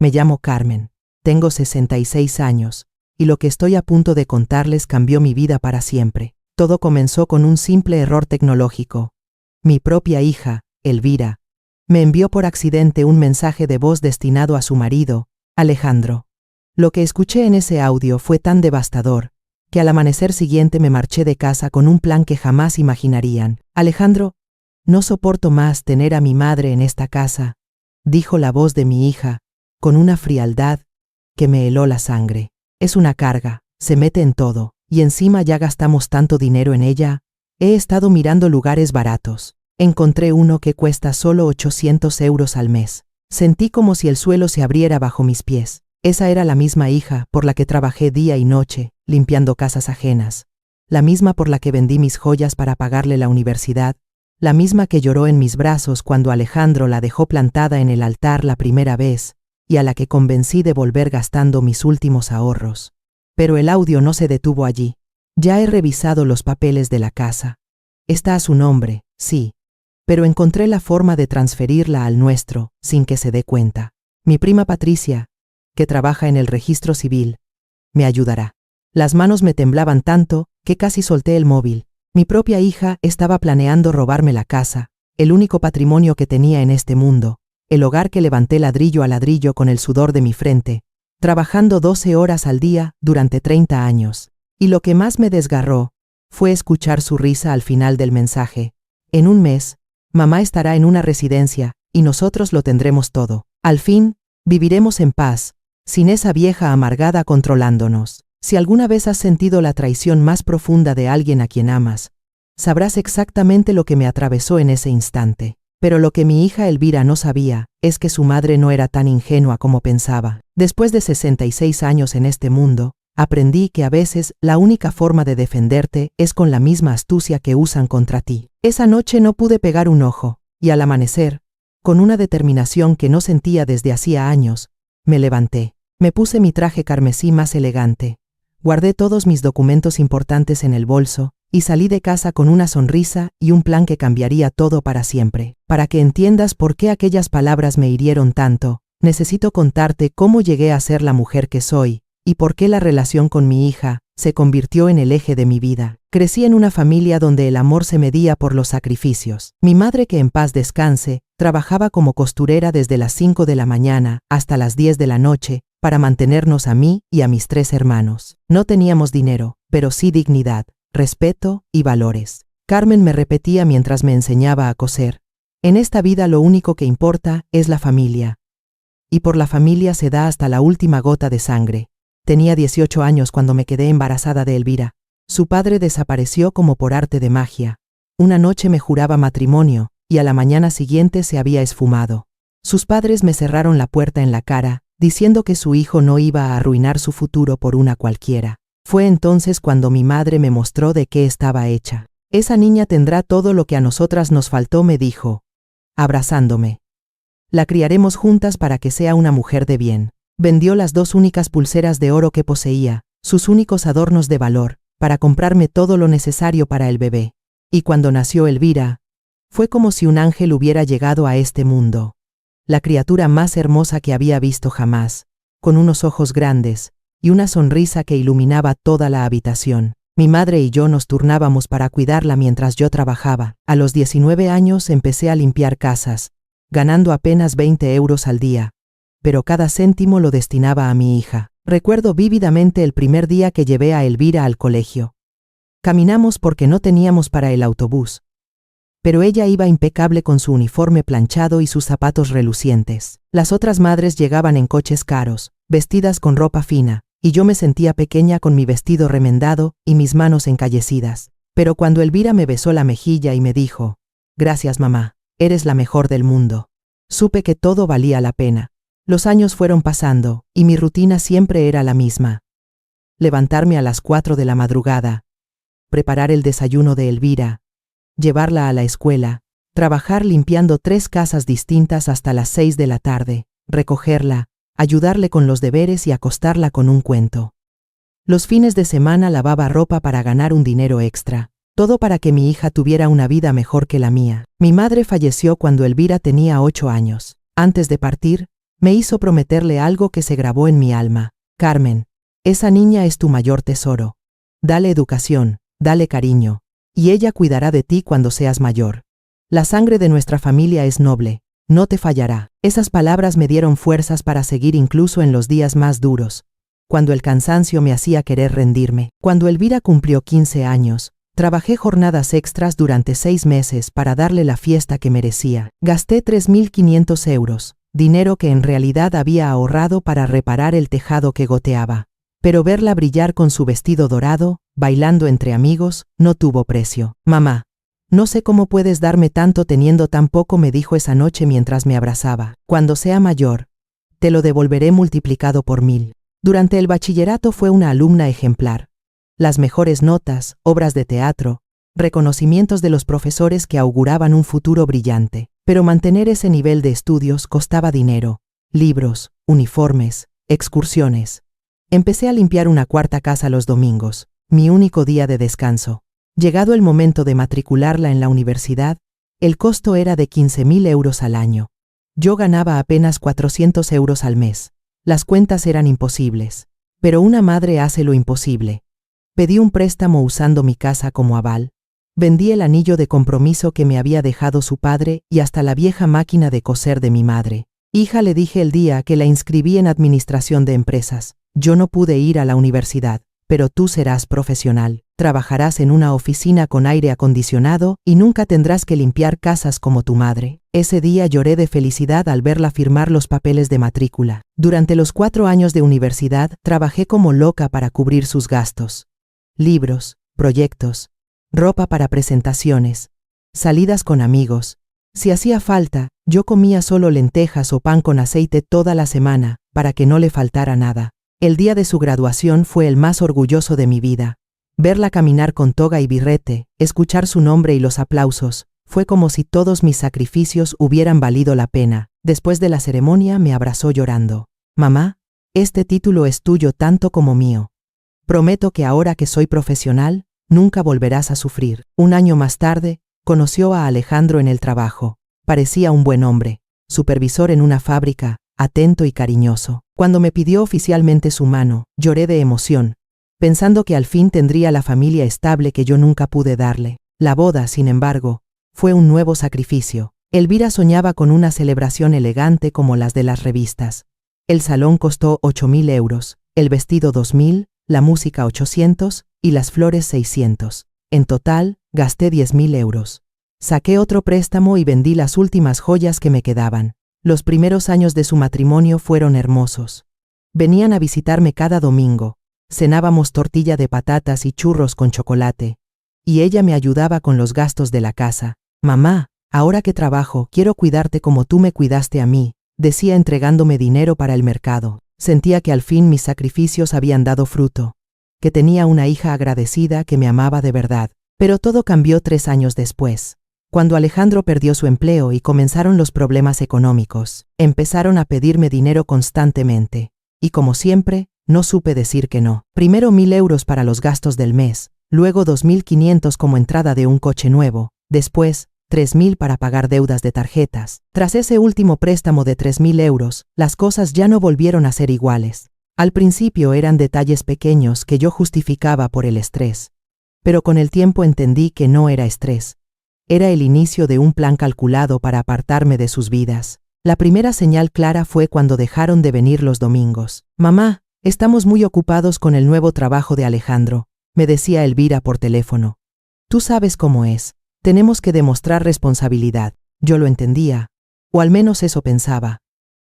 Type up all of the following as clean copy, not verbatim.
Me llamo Carmen, tengo 66 años, y lo que estoy a punto de contarles cambió mi vida para siempre. Todo comenzó con un simple error tecnológico. Mi propia hija, Elvira, me envió por accidente un mensaje de voz destinado a su marido, Alejandro. Lo que escuché en ese audio fue tan devastador, que al amanecer siguiente me marché de casa con un plan que jamás imaginarían. Alejandro, no soporto más tener a mi madre en esta casa, dijo la voz de mi hija, con una frialdad que me heló la sangre. Es una carga, se mete en todo, y encima ya gastamos tanto dinero en ella. He estado mirando lugares baratos. Encontré uno que cuesta solo 800 euros al mes. Sentí como si el suelo se abriera bajo mis pies. Esa era la misma hija por la que trabajé día y noche, limpiando casas ajenas. La misma por la que vendí mis joyas para pagarle la universidad. La misma que lloró en mis brazos cuando Alejandro la dejó plantada en el altar la primera vez, y a la que convencí de volver gastando mis últimos ahorros. Pero el audio no se detuvo allí. Ya he revisado los papeles de la casa. Está a su nombre, sí, pero encontré la forma de transferirla al nuestro, sin que se dé cuenta. Mi prima Patricia, que trabaja en el registro civil, me ayudará. Las manos me temblaban tanto que casi solté el móvil. Mi propia hija estaba planeando robarme la casa, el único patrimonio que tenía en este mundo, el hogar que levanté ladrillo a ladrillo con el sudor de mi frente, trabajando 12 horas al día durante 30 años. Y lo que más me desgarró fue escuchar su risa al final del mensaje. En un mes, mamá estará en una residencia y nosotros lo tendremos todo. Al fin, viviremos en paz, sin esa vieja amargada controlándonos. Si alguna vez has sentido la traición más profunda de alguien a quien amas, sabrás exactamente lo que me atravesó en ese instante. Pero lo que mi hija Elvira no sabía es que su madre no era tan ingenua como pensaba. Después de 66 años en este mundo, aprendí que a veces la única forma de defenderte es con la misma astucia que usan contra ti. Esa noche no pude pegar un ojo, y al amanecer, con una determinación que no sentía desde hacía años, me levanté. Me puse mi traje carmesí más elegante, guardé todos mis documentos importantes en el bolso, y salí de casa con una sonrisa y un plan que cambiaría todo para siempre. Para que entiendas por qué aquellas palabras me hirieron tanto, necesito contarte cómo llegué a ser la mujer que soy, y por qué la relación con mi hija se convirtió en el eje de mi vida. Crecí en una familia donde el amor se medía por los sacrificios. Mi madre, que en paz descanse, trabajaba como costurera desde las 5 de la mañana hasta las 10 de la noche, para mantenernos a mí y a mis 3 hermanos. No teníamos dinero, pero sí dignidad, respeto y valores. Carmen me repetía mientras me enseñaba a coser. En esta vida lo único que importa es la familia. Y por la familia se da hasta la última gota de sangre. Tenía 18 años cuando me quedé embarazada de Elvira. Su padre desapareció como por arte de magia. Una noche me juraba matrimonio, y a la mañana siguiente se había esfumado. Sus padres me cerraron la puerta en la cara, diciendo que su hijo no iba a arruinar su futuro por una cualquiera. Fue entonces cuando mi madre me mostró de qué estaba hecha. Esa niña tendrá todo lo que a nosotras nos faltó, me dijo, abrazándome. La criaremos juntas para que sea una mujer de bien. Vendió las 2 únicas pulseras de oro que poseía, sus únicos adornos de valor, para comprarme todo lo necesario para el bebé. Y cuando nació Elvira, fue como si un ángel hubiera llegado a este mundo. La criatura más hermosa que había visto jamás, con unos ojos grandes y una sonrisa que iluminaba toda la habitación. Mi madre y yo nos turnábamos para cuidarla mientras yo trabajaba. A los 19 años empecé a limpiar casas, ganando apenas 20 euros al día, pero cada céntimo lo destinaba a mi hija. Recuerdo vívidamente el primer día que llevé a Elvira al colegio. Caminamos porque no teníamos para el autobús, pero ella iba impecable con su uniforme planchado y sus zapatos relucientes. Las otras madres llegaban en coches caros, vestidas con ropa fina, y yo me sentía pequeña con mi vestido remendado y mis manos encallecidas. Pero cuando Elvira me besó la mejilla y me dijo, «Gracias, mamá, eres la mejor del mundo», supe que todo valía la pena. Los años fueron pasando, y mi rutina siempre era la misma. Levantarme a las 4 de la madrugada, preparar el desayuno de Elvira, llevarla a la escuela, trabajar limpiando 3 casas distintas hasta las 6 de la tarde, recogerla, ayudarle con los deberes y acostarla con un cuento. Los fines de semana lavaba ropa para ganar un dinero extra, todo para que mi hija tuviera una vida mejor que la mía. Mi madre falleció cuando Elvira tenía 8 años. Antes de partir, Me hizo prometerle algo que se grabó en mi alma. Carmen, esa niña es tu mayor tesoro. Dale educación, dale cariño, y ella cuidará de ti cuando seas mayor. La sangre de nuestra familia es noble, no te fallará. Esas palabras me dieron fuerzas para seguir incluso en los días más duros, cuando el cansancio me hacía querer rendirme. Cuando Elvira cumplió 15 años, trabajé jornadas extras durante 6 meses para darle la fiesta que merecía. Gasté 3.500 euros, dinero que en realidad había ahorrado para reparar el tejado que goteaba. Pero verla brillar con su vestido dorado, bailando entre amigos, no tuvo precio. Mamá, no sé cómo puedes darme tanto teniendo tan poco, me dijo esa noche mientras me abrazaba. Cuando sea mayor, te lo devolveré multiplicado por 1000. Durante el bachillerato fue una alumna ejemplar. Las mejores notas, obras de teatro, reconocimientos de los profesores que auguraban un futuro brillante. Pero mantener ese nivel de estudios costaba dinero, libros, uniformes, excursiones. Empecé a limpiar una cuarta casa los domingos, mi único día de descanso. Llegado el momento de matricularla en la universidad, el costo era de 15.000 euros al año. Yo ganaba apenas 400 euros al mes. Las cuentas eran imposibles. Pero una madre hace lo imposible. Pedí un préstamo usando mi casa como aval. Vendí el anillo de compromiso que me había dejado su padre y hasta la vieja máquina de coser de mi madre. Hija, le dije el día que la inscribí en administración de empresas. Yo no pude ir a la universidad, pero tú serás profesional. Trabajarás en una oficina con aire acondicionado y nunca tendrás que limpiar casas como tu madre. Ese día lloré de felicidad al verla firmar los papeles de matrícula. Durante los 4 años de universidad trabajé como loca para cubrir sus gastos. Libros, proyectos, ropa para presentaciones, salidas con amigos. Si hacía falta, yo comía solo lentejas o pan con aceite toda la semana, para que no le faltara nada. El día de su graduación fue el más orgulloso de mi vida. Verla caminar con toga y birrete, escuchar su nombre y los aplausos, fue como si todos mis sacrificios hubieran valido la pena. Después de la ceremonia me abrazó llorando. Mamá, este título es tuyo tanto como mío. Prometo que ahora que soy profesional, nunca volverás a sufrir. Un año más tarde, conoció a Alejandro en el trabajo. Parecía un buen hombre, supervisor en una fábrica, atento y cariñoso. Cuando me pidió oficialmente su mano, lloré de emoción, pensando que al fin tendría la familia estable que yo nunca pude darle. La boda, sin embargo, fue un nuevo sacrificio. Elvira soñaba con una celebración elegante como las de las revistas. El salón costó 8.000 euros, el vestido 2.000, la música 800 y las flores 600. En total, gasté 10.000 euros. Saqué otro préstamo y vendí las últimas joyas que me quedaban. Los primeros años de su matrimonio fueron hermosos. Venían a visitarme cada domingo, cenábamos tortilla de patatas y churros con chocolate, y ella me ayudaba con los gastos de la casa. Mamá, ahora que trabajo, quiero cuidarte como tú me cuidaste a mí, decía entregándome dinero para el mercado. Sentía que al fin mis sacrificios habían dado fruto, que tenía una hija agradecida que me amaba de verdad. Pero todo cambió 3 años después. Cuando Alejandro perdió su empleo y comenzaron los problemas económicos, empezaron a pedirme dinero constantemente. Y como siempre, no supe decir que no. Primero 1.000 euros para los gastos del mes, luego 2.500 como entrada de un coche nuevo, después 3.000 para pagar deudas de tarjetas. Tras ese último préstamo de 3.000 euros, las cosas ya no volvieron a ser iguales. Al principio eran detalles pequeños que yo justificaba por el estrés. Pero con el tiempo entendí que no era estrés. Era el inicio de un plan calculado para apartarme de sus vidas. La primera señal clara fue cuando dejaron de venir los domingos. Mamá, estamos muy ocupados con el nuevo trabajo de Alejandro, me decía Elvira por teléfono. Tú sabes cómo es. Tenemos que demostrar responsabilidad. Yo lo entendía, o al menos eso pensaba.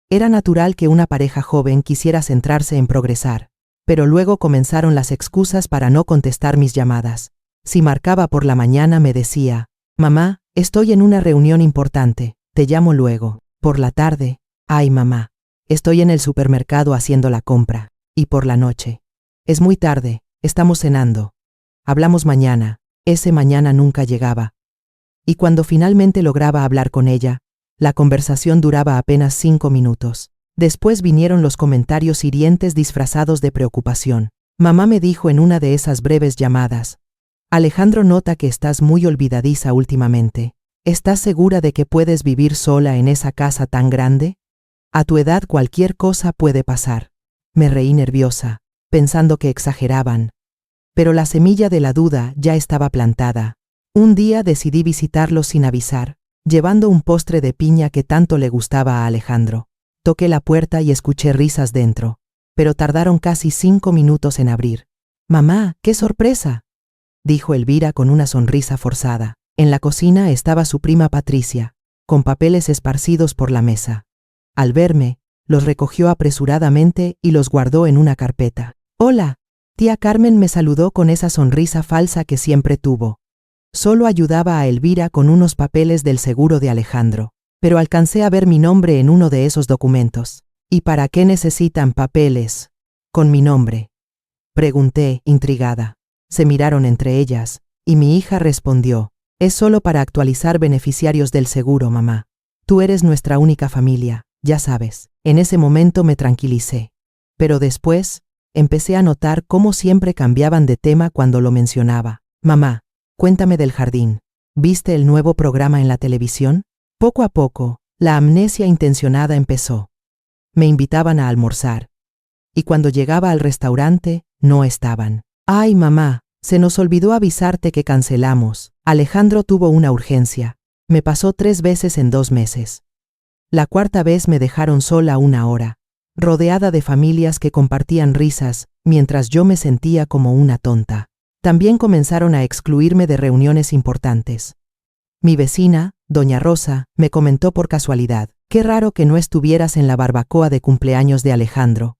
Era natural que una pareja joven quisiera centrarse en progresar, pero luego comenzaron las excusas para no contestar mis llamadas. Si marcaba por la mañana me decía, mamá, estoy en una reunión importante, te llamo luego. Por la tarde, ay mamá, estoy en el supermercado haciendo la compra. Y por la noche, es muy tarde, estamos cenando. Hablamos mañana. Ese mañana nunca llegaba. Y cuando finalmente lograba hablar con ella, la conversación duraba apenas 5 minutos. Después vinieron los comentarios hirientes disfrazados de preocupación. Mamá me dijo en una de esas breves llamadas, Alejandro nota que estás muy olvidadiza últimamente. ¿Estás segura de que puedes vivir sola en esa casa tan grande? A tu edad cualquier cosa puede pasar. Me reí nerviosa, pensando que exageraban. Pero la semilla de la duda ya estaba plantada. Un día decidí visitarlos sin avisar, llevando un postre de piña que tanto le gustaba a Alejandro. Toqué la puerta y escuché risas dentro, pero tardaron casi 5 minutos en abrir. «Mamá, qué sorpresa», dijo Elvira con una sonrisa forzada. En la cocina estaba su prima Patricia, con papeles esparcidos por la mesa. Al verme, los recogió apresuradamente y los guardó en una carpeta. «Hola», tía Carmen me saludó con esa sonrisa falsa que siempre tuvo. Solo ayudaba a Elvira con unos papeles del seguro de Alejandro, pero alcancé a ver mi nombre en uno de esos documentos. «¿Y para qué necesitan papeles con mi nombre?», pregunté, intrigada. Se miraron entre ellas, y mi hija respondió: «Es solo para actualizar beneficiarios del seguro, mamá. Tú eres nuestra única familia, ya sabes». En ese momento me tranquilicé. Pero después, empecé a notar cómo siempre cambiaban de tema cuando lo mencionaba. «Mamá, cuéntame del jardín. ¿Viste el nuevo programa en la televisión?». Poco a poco, la amnesia intencionada empezó. Me invitaban a almorzar, y cuando llegaba al restaurante, no estaban. «Ay, mamá, se nos olvidó avisarte que cancelamos. Alejandro tuvo una urgencia. Me pasó 3 veces en 2 meses. La cuarta vez me dejaron sola 1 hora, rodeada de familias que compartían risas, mientras yo me sentía como una tonta. También comenzaron a excluirme de reuniones importantes. Mi vecina, doña Rosa, me comentó por casualidad: «Qué raro que no estuvieras en la barbacoa de cumpleaños de Alejandro.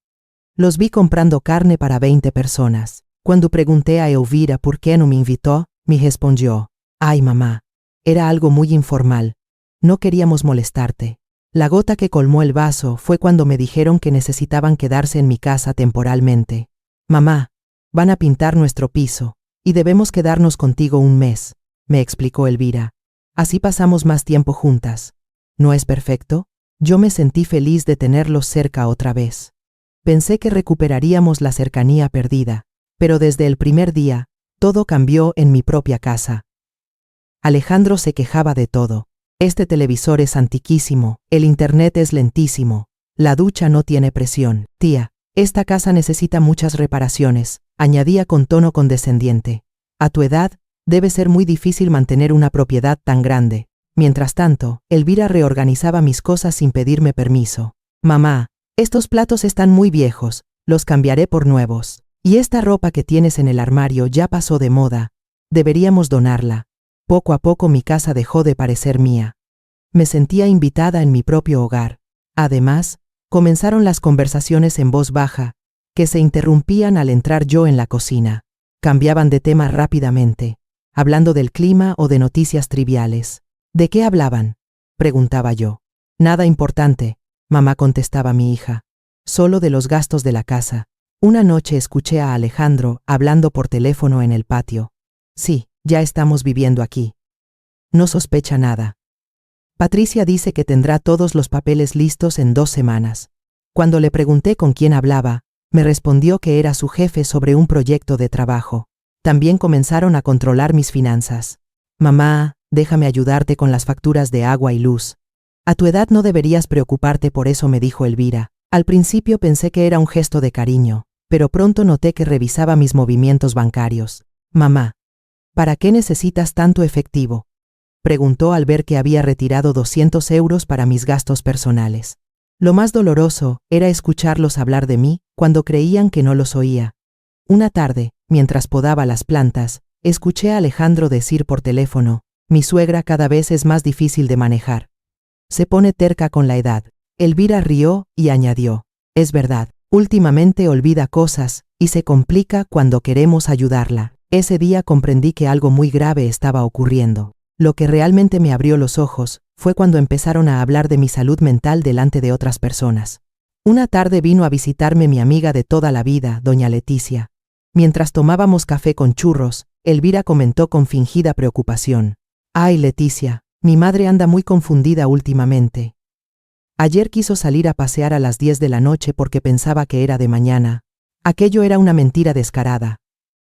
Los vi comprando carne para 20 personas». Cuando pregunté a Elvira por qué no me invitó, me respondió: «Ay, mamá, era algo muy informal. No queríamos molestarte». La gota que colmó el vaso fue cuando me dijeron que necesitaban quedarse en mi casa temporalmente. «Mamá, van a pintar nuestro piso, y debemos quedarnos contigo 1 mes», me explicó Elvira. «Así pasamos más tiempo juntas. ¿No es perfecto?». Yo me sentí feliz de tenerlos cerca otra vez. Pensé que recuperaríamos la cercanía perdida, pero desde el primer día, todo cambió en mi propia casa. Alejandro se quejaba de todo. «Este televisor es antiquísimo, el internet es lentísimo, la ducha no tiene presión. Tía, esta casa necesita muchas reparaciones», añadía con tono condescendiente. «A tu edad, debe ser muy difícil mantener una propiedad tan grande». Mientras tanto, Elvira reorganizaba mis cosas sin pedirme permiso. «Mamá, estos platos están muy viejos, los cambiaré por nuevos. Y esta ropa que tienes en el armario ya pasó de moda, deberíamos donarla». Poco a poco mi casa dejó de parecer mía. Me sentía invitada en mi propio hogar. Además, comenzaron las conversaciones en voz baja, que se interrumpían al entrar yo en la cocina. Cambiaban de tema rápidamente, hablando del clima o de noticias triviales. «¿De qué hablaban?», preguntaba yo. «Nada importante», mamá contestaba mi hija. «Solo de los gastos de la casa». Una noche escuché a Alejandro hablando por teléfono en el patio. «Sí, ya estamos viviendo aquí. No sospecha nada. Patricia dice que tendrá todos los papeles listos en 2 semanas». Cuando le pregunté con quién hablaba, me respondió que era su jefe sobre un proyecto de trabajo. También comenzaron a controlar mis finanzas. «Mamá, déjame ayudarte con las facturas de agua y luz. A tu edad no deberías preocuparte por eso», me dijo Elvira. Al principio pensé que era un gesto de cariño, pero pronto noté que revisaba mis movimientos bancarios. «Mamá, ¿para qué necesitas tanto efectivo?», preguntó al ver que había retirado 200 euros para mis gastos personales. Lo más doloroso era escucharlos hablar de mí cuando creían que no los oía. Una tarde, mientras podaba las plantas, escuché a Alejandro decir por teléfono: «Mi suegra cada vez es más difícil de manejar. Se pone terca con la edad». Elvira rió y añadió: «Es verdad, últimamente olvida cosas y se complica cuando queremos ayudarla». Ese día comprendí que algo muy grave estaba ocurriendo. Lo que realmente me abrió los ojos fue cuando empezaron a hablar de mi salud mental delante de otras personas. Una tarde vino a visitarme mi amiga de toda la vida, doña Leticia. Mientras tomábamos café con churros, Elvira comentó con fingida preocupación: «Ay, Leticia, mi madre anda muy confundida últimamente. Ayer quiso salir a pasear a las 10 de la noche porque pensaba que era de mañana. Aquello era una mentira descarada.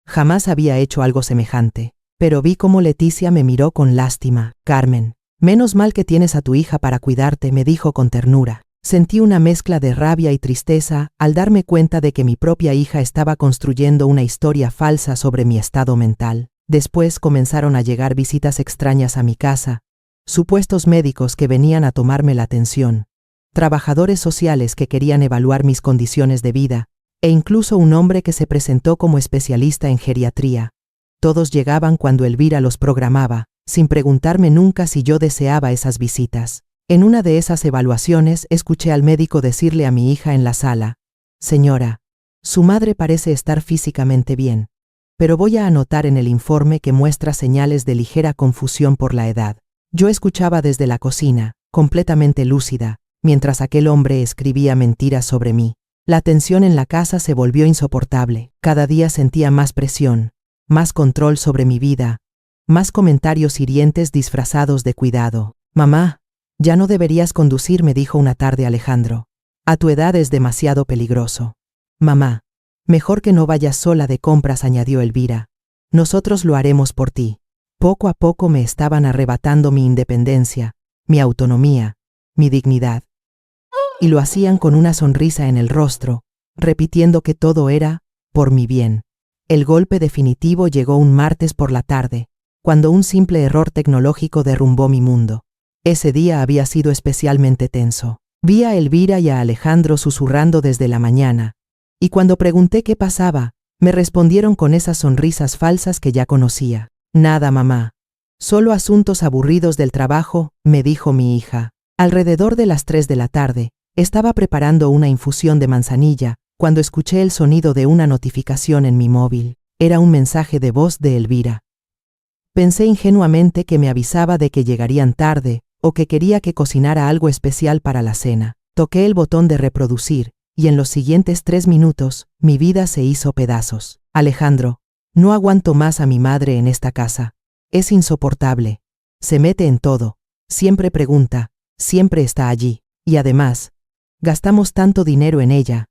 Jamás había hecho algo semejante». Pero vi cómo Leticia me miró con lástima. «Carmen, menos mal que tienes a tu hija para cuidarte», me dijo con ternura. Sentí una mezcla de rabia y tristeza al darme cuenta de que mi propia hija estaba construyendo una historia falsa sobre mi estado mental. Después comenzaron a llegar visitas extrañas a mi casa, supuestos médicos que venían a tomarme la atención, trabajadores sociales que querían evaluar mis condiciones de vida, e incluso un hombre que se presentó como especialista en geriatría. Todos llegaban cuando Elvira los programaba, sin preguntarme nunca si yo deseaba esas visitas. En una de esas evaluaciones escuché al médico decirle a mi hija en la sala: «Señora, su madre parece estar físicamente bien, pero voy a anotar en el informe que muestra señales de ligera confusión por la edad». Yo escuchaba desde la cocina, completamente lúcida, mientras aquel hombre escribía mentiras sobre mí. La tensión en la casa se volvió insoportable. Cada día sentía más presión, más control sobre mi vida, más comentarios hirientes disfrazados de cuidado. «Mamá, ya no deberías conducir», me dijo una tarde Alejandro. «A tu edad es demasiado peligroso». «Mamá, mejor que no vayas sola de compras», añadió Elvira. «Nosotros lo haremos por ti». Poco a poco me estaban arrebatando mi independencia, mi autonomía, mi dignidad. Y lo hacían con una sonrisa en el rostro, repitiendo que todo era por mi bien. El golpe definitivo llegó un martes por la tarde, cuando un simple error tecnológico derrumbó mi mundo. Ese día había sido especialmente tenso. Vi a Elvira y a Alejandro susurrando desde la mañana, y cuando pregunté qué pasaba, me respondieron con esas sonrisas falsas que ya conocía. «Nada, mamá. Solo asuntos aburridos del trabajo», me dijo mi hija. Alrededor de las 3 de la tarde, estaba preparando una infusión de manzanilla, cuando escuché el sonido de una notificación en mi móvil. Era un mensaje de voz de Elvira. Pensé ingenuamente que me avisaba de que llegarían tarde, o que quería que cocinara algo especial para la cena. Toqué el botón de reproducir, y en los siguientes 3 minutos, mi vida se hizo pedazos. «Alejandro, no aguanto más a mi madre en esta casa. Es insoportable. Se mete en todo. Siempre pregunta, siempre está allí. Y además, gastamos tanto dinero en ella.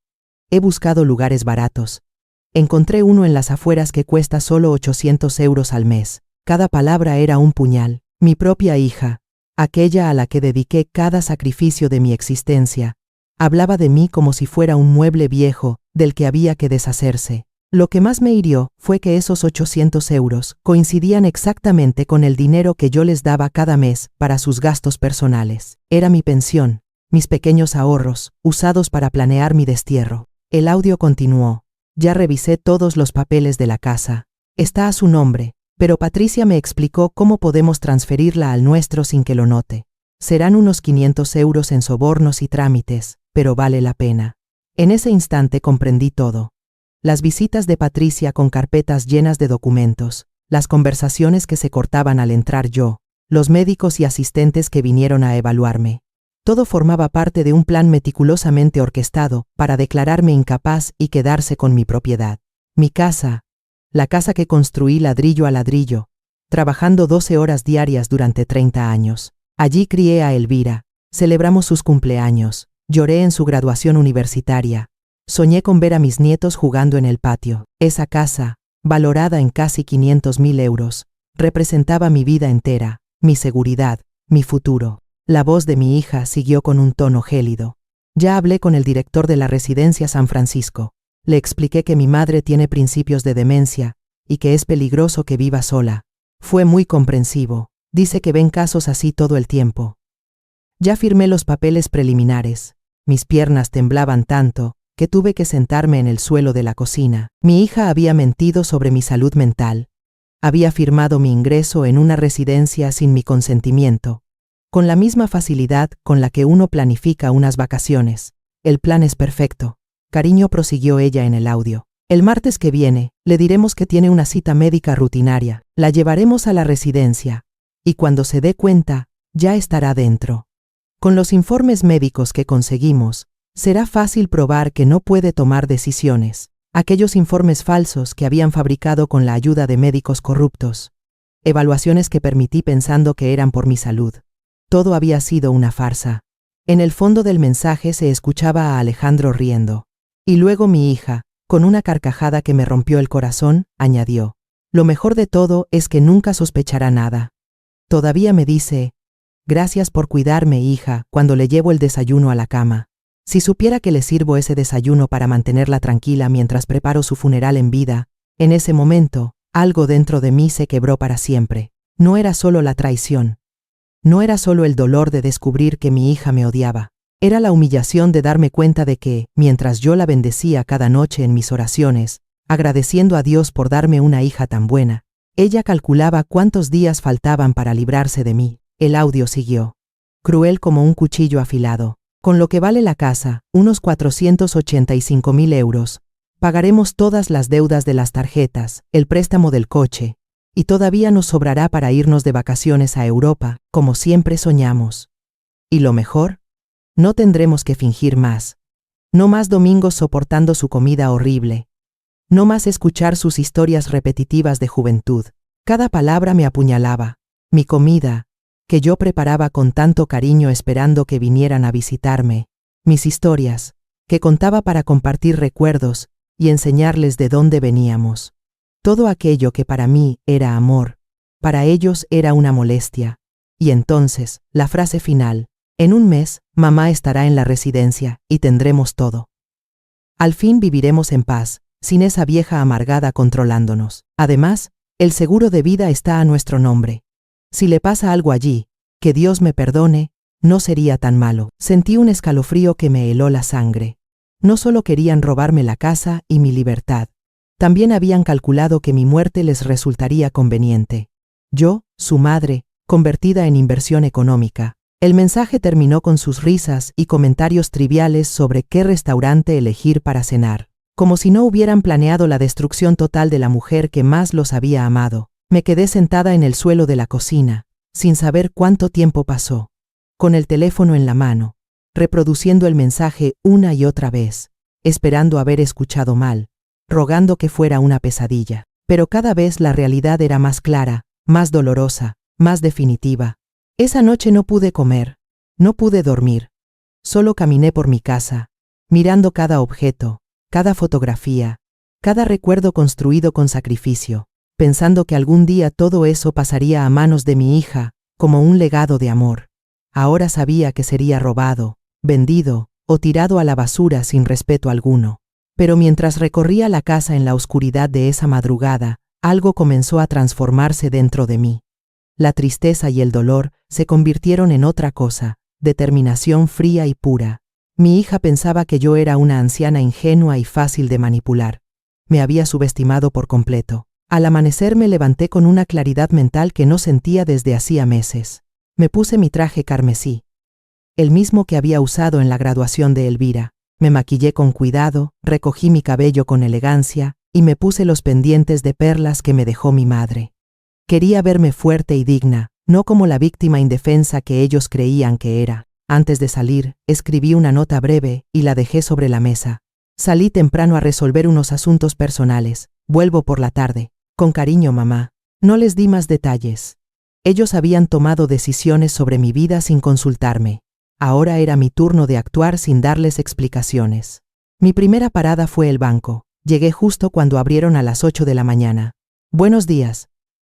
He buscado lugares baratos. Encontré uno en las afueras que cuesta solo 800 euros al mes. Cada palabra era un puñal. Mi propia hija, aquella a la que dediqué cada sacrificio de mi existencia, hablaba de mí como si fuera un mueble viejo del que había que deshacerse. Lo que más me hirió fue que esos 800 euros coincidían exactamente con el dinero que yo les daba cada mes para sus gastos personales. Era mi pensión, mis pequeños ahorros, usados para planear mi destierro. El audio continuó. «Ya revisé todos los papeles de la casa. Está a su nombre, pero Patricia me explicó cómo podemos transferirla al nuestro sin que lo note. Serán unos 500 euros en sobornos y trámites, pero vale la pena». En ese instante comprendí todo. Las visitas de Patricia con carpetas llenas de documentos, las conversaciones que se cortaban al entrar yo, los médicos y asistentes que vinieron a evaluarme. Todo formaba parte de un plan meticulosamente orquestado para declararme incapaz y quedarse con mi propiedad. Mi casa, la casa que construí ladrillo a ladrillo, trabajando 12 horas diarias durante 30 años. Allí crié a Elvira, celebramos sus cumpleaños, lloré en su graduación universitaria. Soñé con ver a mis nietos jugando en el patio. Esa casa, valorada en casi 500.000 euros, representaba mi vida entera, mi seguridad, mi futuro. La voz de mi hija siguió con un tono gélido. «Ya hablé con el director de la residencia San Francisco. Le expliqué que mi madre tiene principios de demencia y que es peligroso que viva sola. Fue muy comprensivo. Dice que ven casos así todo el tiempo. Ya firmé los papeles preliminares. Mis piernas temblaban tanto que tuve que sentarme en el suelo de la cocina. Mi hija había mentido sobre mi salud mental. Había firmado mi ingreso en una residencia sin mi consentimiento, con la misma facilidad con la que uno planifica unas vacaciones. El plan es perfecto. Cariño, prosiguió ella en el audio. El martes que viene, le diremos que tiene una cita médica rutinaria. La llevaremos a la residencia, y cuando se dé cuenta, ya estará dentro. Con los informes médicos que conseguimos, será fácil probar que no puede tomar decisiones. Aquellos informes falsos que habían fabricado con la ayuda de médicos corruptos. Evaluaciones que permití pensando que eran por mi salud. Todo había sido una farsa. En el fondo del mensaje se escuchaba a Alejandro riendo. Y luego mi hija, con una carcajada que me rompió el corazón, añadió: «Lo mejor de todo es que nunca sospechará nada. Todavía me dice, Gracias por cuidarme, hija, cuando le llevo el desayuno a la cama. Si supiera que le sirvo ese desayuno para mantenerla tranquila mientras preparo su funeral en vida, en ese momento, algo dentro de mí se quebró para siempre. No era solo la traición. No era solo el dolor de descubrir que mi hija me odiaba. Era la humillación de darme cuenta de que, mientras yo la bendecía cada noche en mis oraciones, agradeciendo a Dios por darme una hija tan buena, ella calculaba cuántos días faltaban para librarse de mí. El audio siguió. Cruel como un cuchillo afilado. Con lo que vale la casa, unos 485.000 euros. Pagaremos todas las deudas de las tarjetas, el préstamo del coche, y todavía nos sobrará para irnos de vacaciones a Europa, como siempre soñamos. ¿Y lo mejor? No tendremos que fingir más. No más domingos soportando su comida horrible. No más escuchar sus historias repetitivas de juventud. Cada palabra me apuñalaba. Mi comida, que yo preparaba con tanto cariño esperando que vinieran a visitarme. Mis historias, que contaba para compartir recuerdos y enseñarles de dónde veníamos. Todo aquello que para mí era amor, para ellos era una molestia. Y entonces, la frase final: en un mes, mamá estará en la residencia y tendremos todo. Al fin viviremos en paz, sin esa vieja amargada controlándonos. Además, el seguro de vida está a nuestro nombre. Si le pasa algo allí, que Dios me perdone, no sería tan malo. Sentí un escalofrío que me heló la sangre. No solo querían robarme la casa y mi libertad, también habían calculado que mi muerte les resultaría conveniente. Yo, su madre, convertida en inversión económica. El mensaje terminó con sus risas y comentarios triviales sobre qué restaurante elegir para cenar. Como si no hubieran planeado la destrucción total de la mujer que más los había amado. Me quedé sentada en el suelo de la cocina, sin saber cuánto tiempo pasó, con el teléfono en la mano, reproduciendo el mensaje una y otra vez, esperando haber escuchado mal, rogando que fuera una pesadilla. Pero cada vez la realidad era más clara, más dolorosa, más definitiva. Esa noche no pude comer, no pude dormir. Solo caminé por mi casa, mirando cada objeto, cada fotografía, cada recuerdo construido con sacrificio, pensando que algún día todo eso pasaría a manos de mi hija, como un legado de amor. Ahora sabía que sería robado, vendido o tirado a la basura sin respeto alguno. Pero mientras recorría la casa en la oscuridad de esa madrugada, algo comenzó a transformarse dentro de mí. La tristeza y el dolor se convirtieron en otra cosa, determinación fría y pura. Mi hija pensaba que yo era una anciana ingenua y fácil de manipular. Me había subestimado por completo. Al amanecer me levanté con una claridad mental que no sentía desde hacía meses. Me puse mi traje carmesí, el mismo que había usado en la graduación de Elvira. Me maquillé con cuidado, recogí mi cabello con elegancia y me puse los pendientes de perlas que me dejó mi madre. Quería verme fuerte y digna, no como la víctima indefensa que ellos creían que era. Antes de salir, escribí una nota breve y la dejé sobre la mesa. Salí temprano a resolver unos asuntos personales. Vuelvo por la tarde. Con cariño, mamá. No les di más detalles. Ellos habían tomado decisiones sobre mi vida sin consultarme. Ahora era mi turno de actuar sin darles explicaciones. Mi primera parada fue el banco. Llegué justo cuando abrieron a las 8 de la mañana. Buenos días.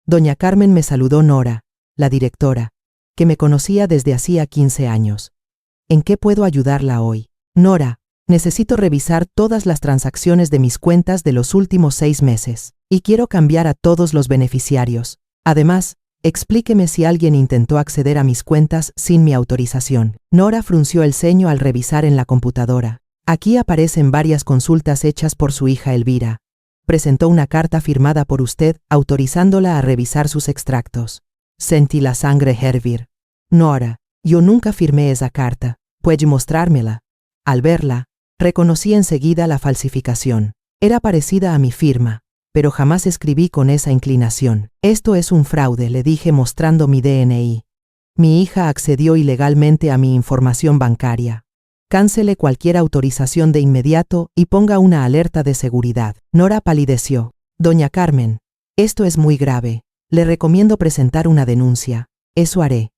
Doña Carmen, me saludó Nora, la directora, que me conocía desde hacía 15 años. ¿En qué puedo ayudarla hoy? Nora, necesito revisar todas las transacciones de mis cuentas de los últimos 6 meses, y quiero cambiar a todos los beneficiarios. Además, explíqueme si alguien intentó acceder a mis cuentas sin mi autorización. Nora frunció el ceño al revisar en la computadora. Aquí aparecen varias consultas hechas por su hija Elvira. Presentó una carta firmada por usted autorizándola a revisar sus extractos. Sentí la sangre hervir. Nora, yo nunca firmé esa carta. ¿Puede mostrármela? Al verla, reconocí enseguida la falsificación. Era parecida a mi firma, pero jamás escribí con esa inclinación. Esto es un fraude, le dije mostrando mi DNI. Mi hija accedió ilegalmente a mi información bancaria. Cáncele cualquier autorización de inmediato y ponga una alerta de seguridad. Nora palideció. Doña Carmen, esto es muy grave. Le recomiendo presentar una denuncia. Eso haré.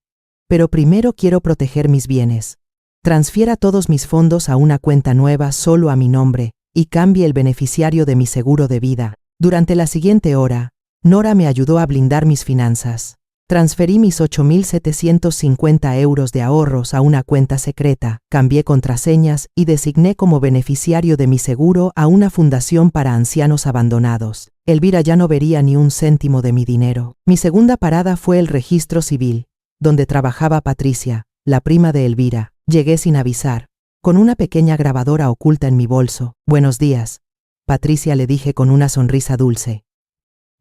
Pero primero quiero proteger mis bienes. Transfiera todos mis fondos a una cuenta nueva solo a mi nombre y cambie el beneficiario de mi seguro de vida. Durante la siguiente hora, Nora me ayudó a blindar mis finanzas. Transferí mis 8.750 euros de ahorros a una cuenta secreta, cambié contraseñas y designé como beneficiario de mi seguro a una fundación para ancianos abandonados. Elvira ya no vería ni un céntimo de mi dinero. Mi segunda parada fue el registro civil, donde trabajaba Patricia, la prima de Elvira. Llegué sin avisar, con una pequeña grabadora oculta en mi bolso. Buenos días, Patricia, le dije con una sonrisa dulce.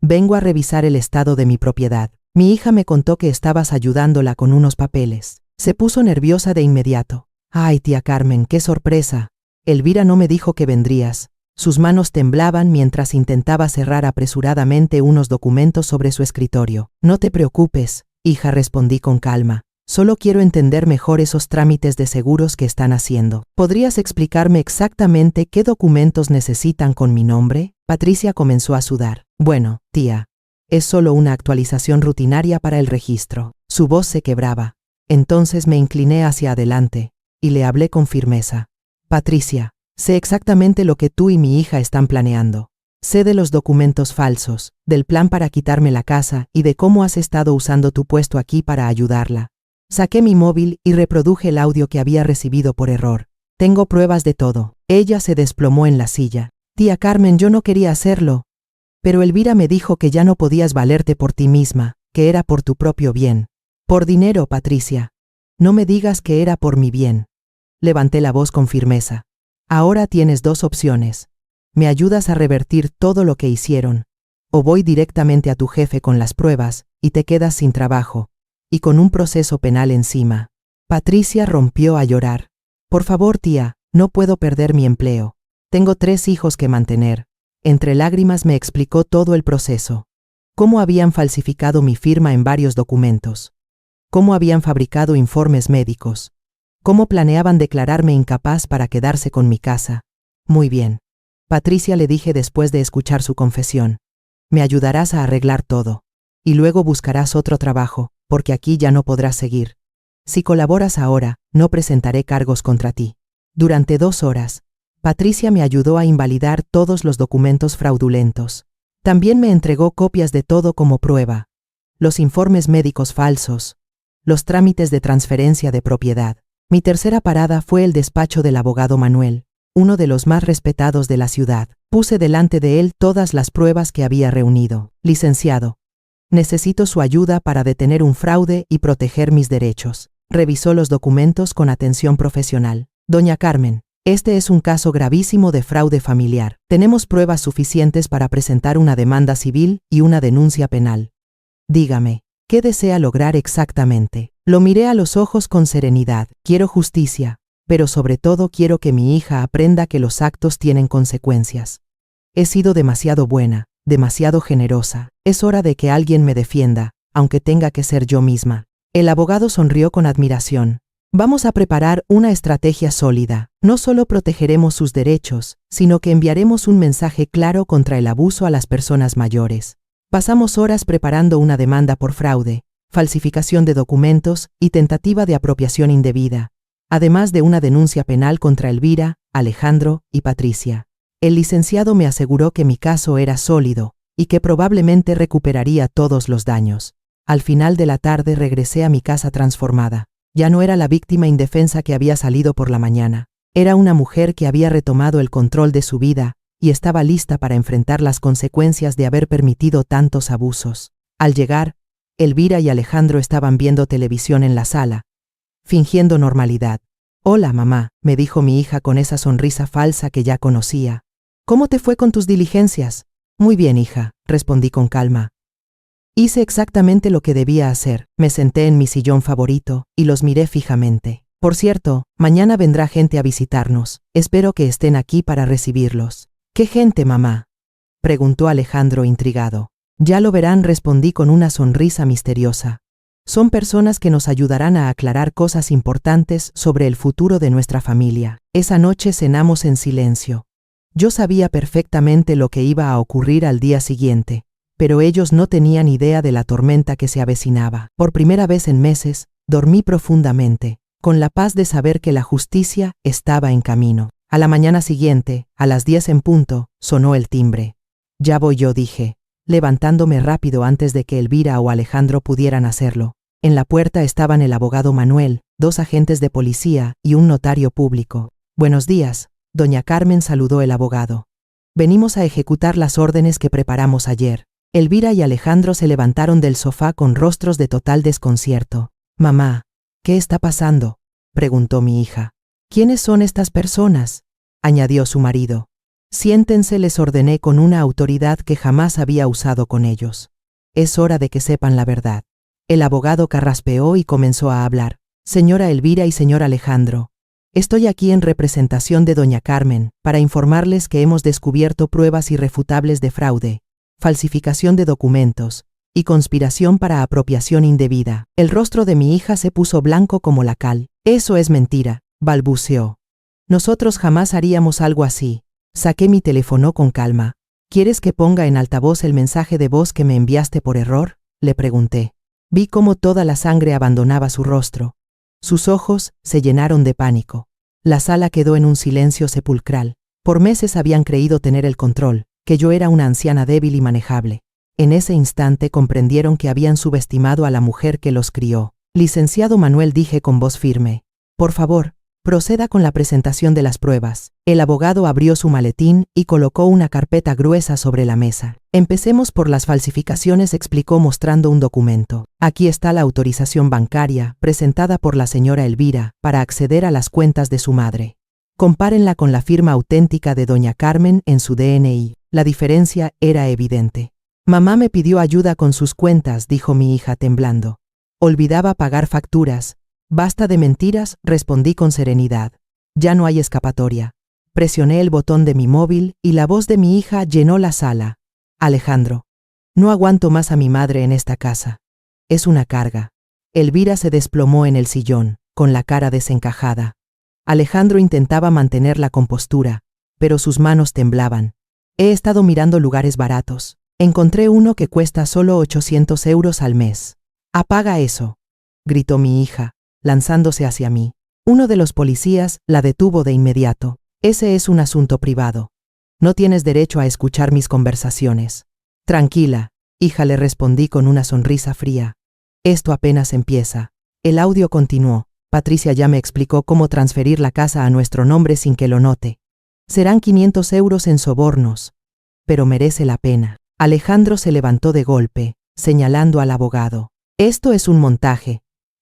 Vengo a revisar el estado de mi propiedad. Mi hija me contó que estabas ayudándola con unos papeles. Se puso nerviosa de inmediato. Ay, tía Carmen, qué sorpresa. Elvira no me dijo que vendrías. Sus manos temblaban mientras intentaba cerrar apresuradamente unos documentos sobre su escritorio. No te preocupes, hija, respondí con calma. Solo quiero entender mejor esos trámites de seguros que están haciendo. ¿Podrías explicarme exactamente qué documentos necesitan con mi nombre? Patricia comenzó a sudar. Bueno, tía, es solo una actualización rutinaria para el registro. Su voz se quebraba. Entonces me incliné hacia adelante y le hablé con firmeza. Patricia, sé exactamente lo que tú y mi hija están planeando. Sé de los documentos falsos, del plan para quitarme la casa y de cómo has estado usando tu puesto aquí para ayudarla. Saqué mi móvil y reproduje el audio que había recibido por error. Tengo pruebas de todo. Ella se desplomó en la silla. Tía Carmen, yo no quería hacerlo. Pero Elvira me dijo que ya no podías valerte por ti misma, que era por tu propio bien. Por dinero, Patricia. No me digas que era por mi bien. Levanté la voz con firmeza. Ahora tienes dos opciones. Me ayudas a revertir todo lo que hicieron, o voy directamente a tu jefe con las pruebas y te quedas sin trabajo, y con un proceso penal encima. Patricia rompió a llorar. Por favor, tía, no puedo perder mi empleo. Tengo 3 hijos que mantener. Entre lágrimas me explicó todo el proceso. Cómo habían falsificado mi firma en varios documentos. Cómo habían fabricado informes médicos. Cómo planeaban declararme incapaz para quedarse con mi casa. Muy bien. Patricia, le dije después de escuchar su confesión. Me ayudarás a arreglar todo. Y luego buscarás otro trabajo, porque aquí ya no podrás seguir. Si colaboras ahora, no presentaré cargos contra ti. Durante 2 horas, Patricia me ayudó a invalidar todos los documentos fraudulentos. También me entregó copias de todo como prueba. Los informes médicos falsos, los trámites de transferencia de propiedad. Mi tercera parada fue el despacho del abogado Manuel, uno de los más respetados de la ciudad. Puse delante de él todas las pruebas que había reunido. Licenciado, necesito su ayuda para detener un fraude y proteger mis derechos. Revisó los documentos con atención profesional. Doña Carmen, este es un caso gravísimo de fraude familiar. Tenemos pruebas suficientes para presentar una demanda civil y una denuncia penal. Dígame, ¿qué desea lograr exactamente? Lo miré a los ojos con serenidad. Quiero justicia, pero sobre todo quiero que mi hija aprenda que los actos tienen consecuencias. He sido demasiado buena, demasiado generosa. Es hora de que alguien me defienda, aunque tenga que ser yo misma. El abogado sonrió con admiración. Vamos a preparar una estrategia sólida. No solo protegeremos sus derechos, sino que enviaremos un mensaje claro contra el abuso a las personas mayores. Pasamos horas preparando una demanda por fraude, falsificación de documentos y tentativa de apropiación indebida, además de una denuncia penal contra Elvira, Alejandro y Patricia. El licenciado me aseguró que mi caso era sólido y que probablemente recuperaría todos los daños. Al final de la tarde regresé a mi casa transformada. Ya no era la víctima indefensa que había salido por la mañana. Era una mujer que había retomado el control de su vida y estaba lista para enfrentar las consecuencias de haber permitido tantos abusos. Al llegar, Elvira y Alejandro estaban viendo televisión en la sala, fingiendo normalidad. Hola, mamá, me dijo mi hija con esa sonrisa falsa que ya conocía. ¿Cómo te fue con tus diligencias? Muy bien, hija, respondí con calma. Hice exactamente lo que debía hacer. Me senté en mi sillón favorito y los miré fijamente. Por cierto, mañana vendrá gente a visitarnos. Espero que estén aquí para recibirlos. ¿Qué gente, mamá?, preguntó Alejandro intrigado. Ya lo verán, respondí con una sonrisa misteriosa. Son personas que nos ayudarán a aclarar cosas importantes sobre el futuro de nuestra familia. Esa noche cenamos en silencio. Yo sabía perfectamente lo que iba a ocurrir al día siguiente, pero ellos no tenían idea de la tormenta que se avecinaba. Por primera vez en meses, dormí profundamente, con la paz de saber que la justicia estaba en camino. A la mañana siguiente, a las 10 en punto, sonó el timbre. Ya voy yo, dije. levantándome rápido antes de que Elvira o Alejandro pudieran hacerlo. En la puerta estaban el abogado Manuel, 2 agentes de policía y un notario público. Buenos días, doña Carmen, saludó el abogado. Venimos a ejecutar las órdenes que preparamos ayer. Elvira y Alejandro se levantaron del sofá con rostros de total desconcierto. Mamá, ¿qué está pasando?, preguntó mi hija. ¿Quiénes son estas personas?, añadió su marido. Siéntense, les ordené con una autoridad que jamás había usado con ellos. Es hora de que sepan la verdad. El abogado carraspeó y comenzó a hablar. Señora Elvira y señor Alejandro, estoy aquí en representación de doña Carmen para informarles que hemos descubierto pruebas irrefutables de fraude, falsificación de documentos y conspiración para apropiación indebida. El rostro de mi hija se puso blanco como la cal. Eso es mentira, balbuceó. Nosotros jamás haríamos algo así. Saqué mi teléfono con calma. ¿Quieres que ponga en altavoz el mensaje de voz que me enviaste por error?, le pregunté. Vi cómo toda la sangre abandonaba su rostro. Sus ojos se llenaron de pánico. La sala quedó en un silencio sepulcral. Por meses habían creído tener el control, que yo era una anciana débil y manejable. En ese instante comprendieron que habían subestimado a la mujer que los crió. Licenciado Manuel, dije con voz firme. Por favor, proceda con la presentación de las pruebas. El abogado abrió su maletín y colocó una carpeta gruesa sobre la mesa. Empecemos por las falsificaciones, explicó mostrando un documento. Aquí está la autorización bancaria presentada por la señora Elvira para acceder a las cuentas de su madre. Compárenla con la firma auténtica de doña Carmen en su DNI. La diferencia era evidente. Mamá me pidió ayuda con sus cuentas, dijo mi hija temblando. Olvidaba pagar facturas. Basta de mentiras, respondí con serenidad. Ya no hay escapatoria. Presioné el botón de mi móvil y la voz de mi hija llenó la sala. Alejandro, no aguanto más a mi madre en esta casa. Es una carga. Elvira se desplomó en el sillón, con la cara desencajada. Alejandro intentaba mantener la compostura, pero sus manos temblaban. He estado mirando lugares baratos. Encontré uno que cuesta solo 800 euros al mes. Apaga eso, gritó mi hija, lanzándose hacia mí. Uno de los policías la detuvo de inmediato. Ese es un asunto privado. No tienes derecho a escuchar mis conversaciones. Tranquila, hija, le respondí con una sonrisa fría. Esto apenas empieza. El audio continuó. Patricia ya me explicó cómo transferir la casa a nuestro nombre sin que lo note. Serán 500 euros en sobornos. Pero merece la pena. Alejandro se levantó de golpe, señalando al abogado. Esto es un montaje.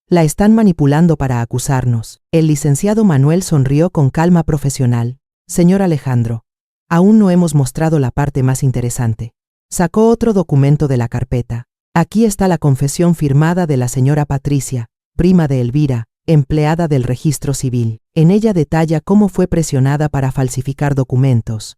La están manipulando para acusarnos. El licenciado Manuel sonrió con calma profesional. Señor Alejandro, aún no hemos mostrado la parte más interesante. Sacó otro documento de la carpeta. Aquí está la confesión firmada de la señora Patricia, prima de Elvira, empleada del registro civil. En ella detalla cómo fue presionada para falsificar documentos,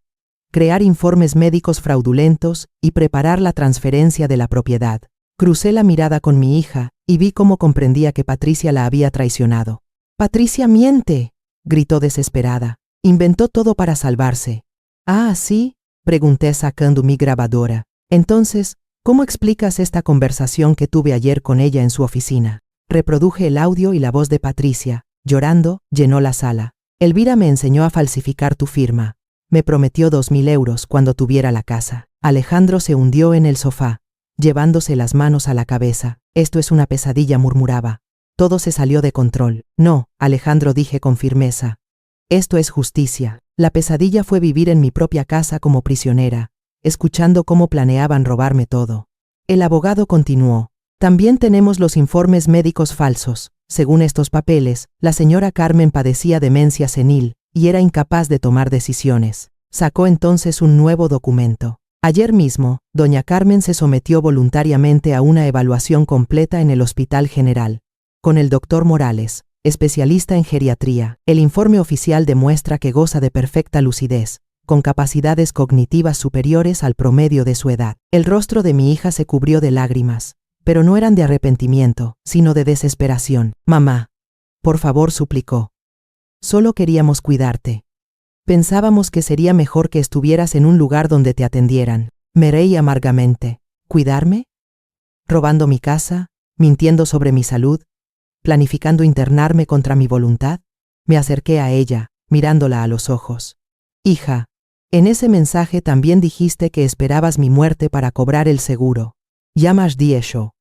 crear informes médicos fraudulentos y preparar la transferencia de la propiedad. Crucé la mirada con mi hija y vi cómo comprendía que Patricia la había traicionado. «Patricia miente», gritó desesperada. «Inventó todo para salvarse». «Ah, ¿sí?», pregunté sacando mi grabadora. «Entonces, ¿cómo explicas esta conversación que tuve ayer con ella en su oficina?». Reproduje el audio y la voz de Patricia, llorando, llenó la sala. «Elvira me enseñó a falsificar tu firma. Me prometió 2000 euros cuando tuviera la casa». Alejandro se hundió en el sofá, llevándose las manos a la cabeza. «Esto es una pesadilla», murmuraba. Todo se salió de control. «No», Alejandro, dije con firmeza. «Esto es justicia». La pesadilla fue vivir en mi propia casa como prisionera, escuchando cómo planeaban robarme todo. El abogado continuó. «También tenemos los informes médicos falsos. Según estos papeles, la señora Carmen padecía demencia senil y era incapaz de tomar decisiones». Sacó entonces un nuevo documento. Ayer mismo, doña Carmen se sometió voluntariamente a una evaluación completa en el Hospital General, con el doctor Morales, especialista en geriatría. El informe oficial demuestra que goza de perfecta lucidez, con capacidades cognitivas superiores al promedio de su edad. El rostro de mi hija se cubrió de lágrimas, pero no eran de arrepentimiento, sino de desesperación. «Mamá, por favor», suplicó. «Solo queríamos cuidarte. Pensábamos que sería mejor que estuvieras en un lugar donde te atendieran». Me reí amargamente. ¿Cuidarme? ¿Robando mi casa? ¿Mintiendo sobre mi salud? ¿Planificando internarme contra mi voluntad? Me acerqué a ella, mirándola a los ojos. «Hija, En ese mensaje también dijiste que esperabas mi muerte para cobrar el seguro. Ya m'has dit això,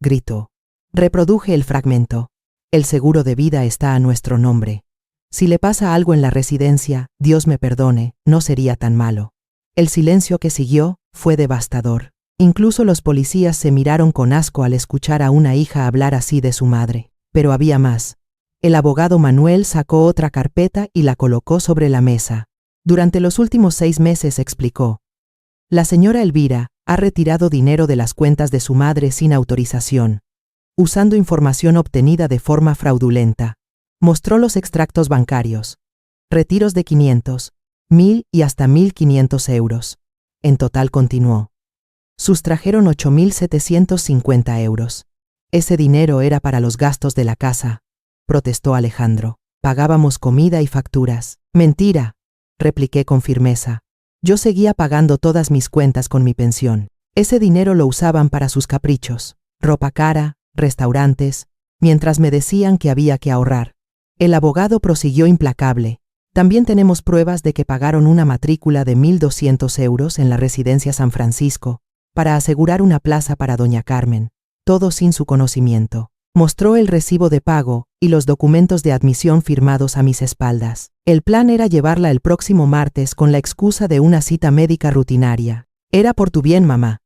gritó. Reproduje el fragmento. El seguro de vida está a nuestro nombre. Si le pasa algo en la residencia, Dios me perdone, no sería tan malo. El silencio que siguió fue devastador. Incluso los policías se miraron con asco al escuchar a una hija hablar así de su madre. Pero había más. El abogado Manuel sacó otra carpeta y la colocó sobre la mesa. Durante los últimos 6 meses, explicó, la señora Elvira ha retirado dinero de las cuentas de su madre sin autorización, usando información obtenida de forma fraudulenta. Mostró los extractos bancarios. Retiros de 500, 1.000 y hasta 1.500 euros. En total, continuó, sustrajeron 8.750 euros. Ese dinero era para los gastos de la casa, protestó Alejandro. Pagábamos comida y facturas. Mentira, repliqué con firmeza. Yo seguía pagando todas mis cuentas con mi pensión. Ese dinero lo usaban para sus caprichos, ropa cara, restaurantes, mientras me decían que había que ahorrar. El abogado prosiguió implacable. También tenemos pruebas de que pagaron una matrícula de 1.200 euros en la residencia San Francisco para asegurar una plaza para doña Carmen, todo sin su conocimiento. Mostró el recibo de pago y los documentos de admisión firmados a mis espaldas. El plan era llevarla el próximo martes con la excusa de una cita médica rutinaria. Era por tu bien, mamá,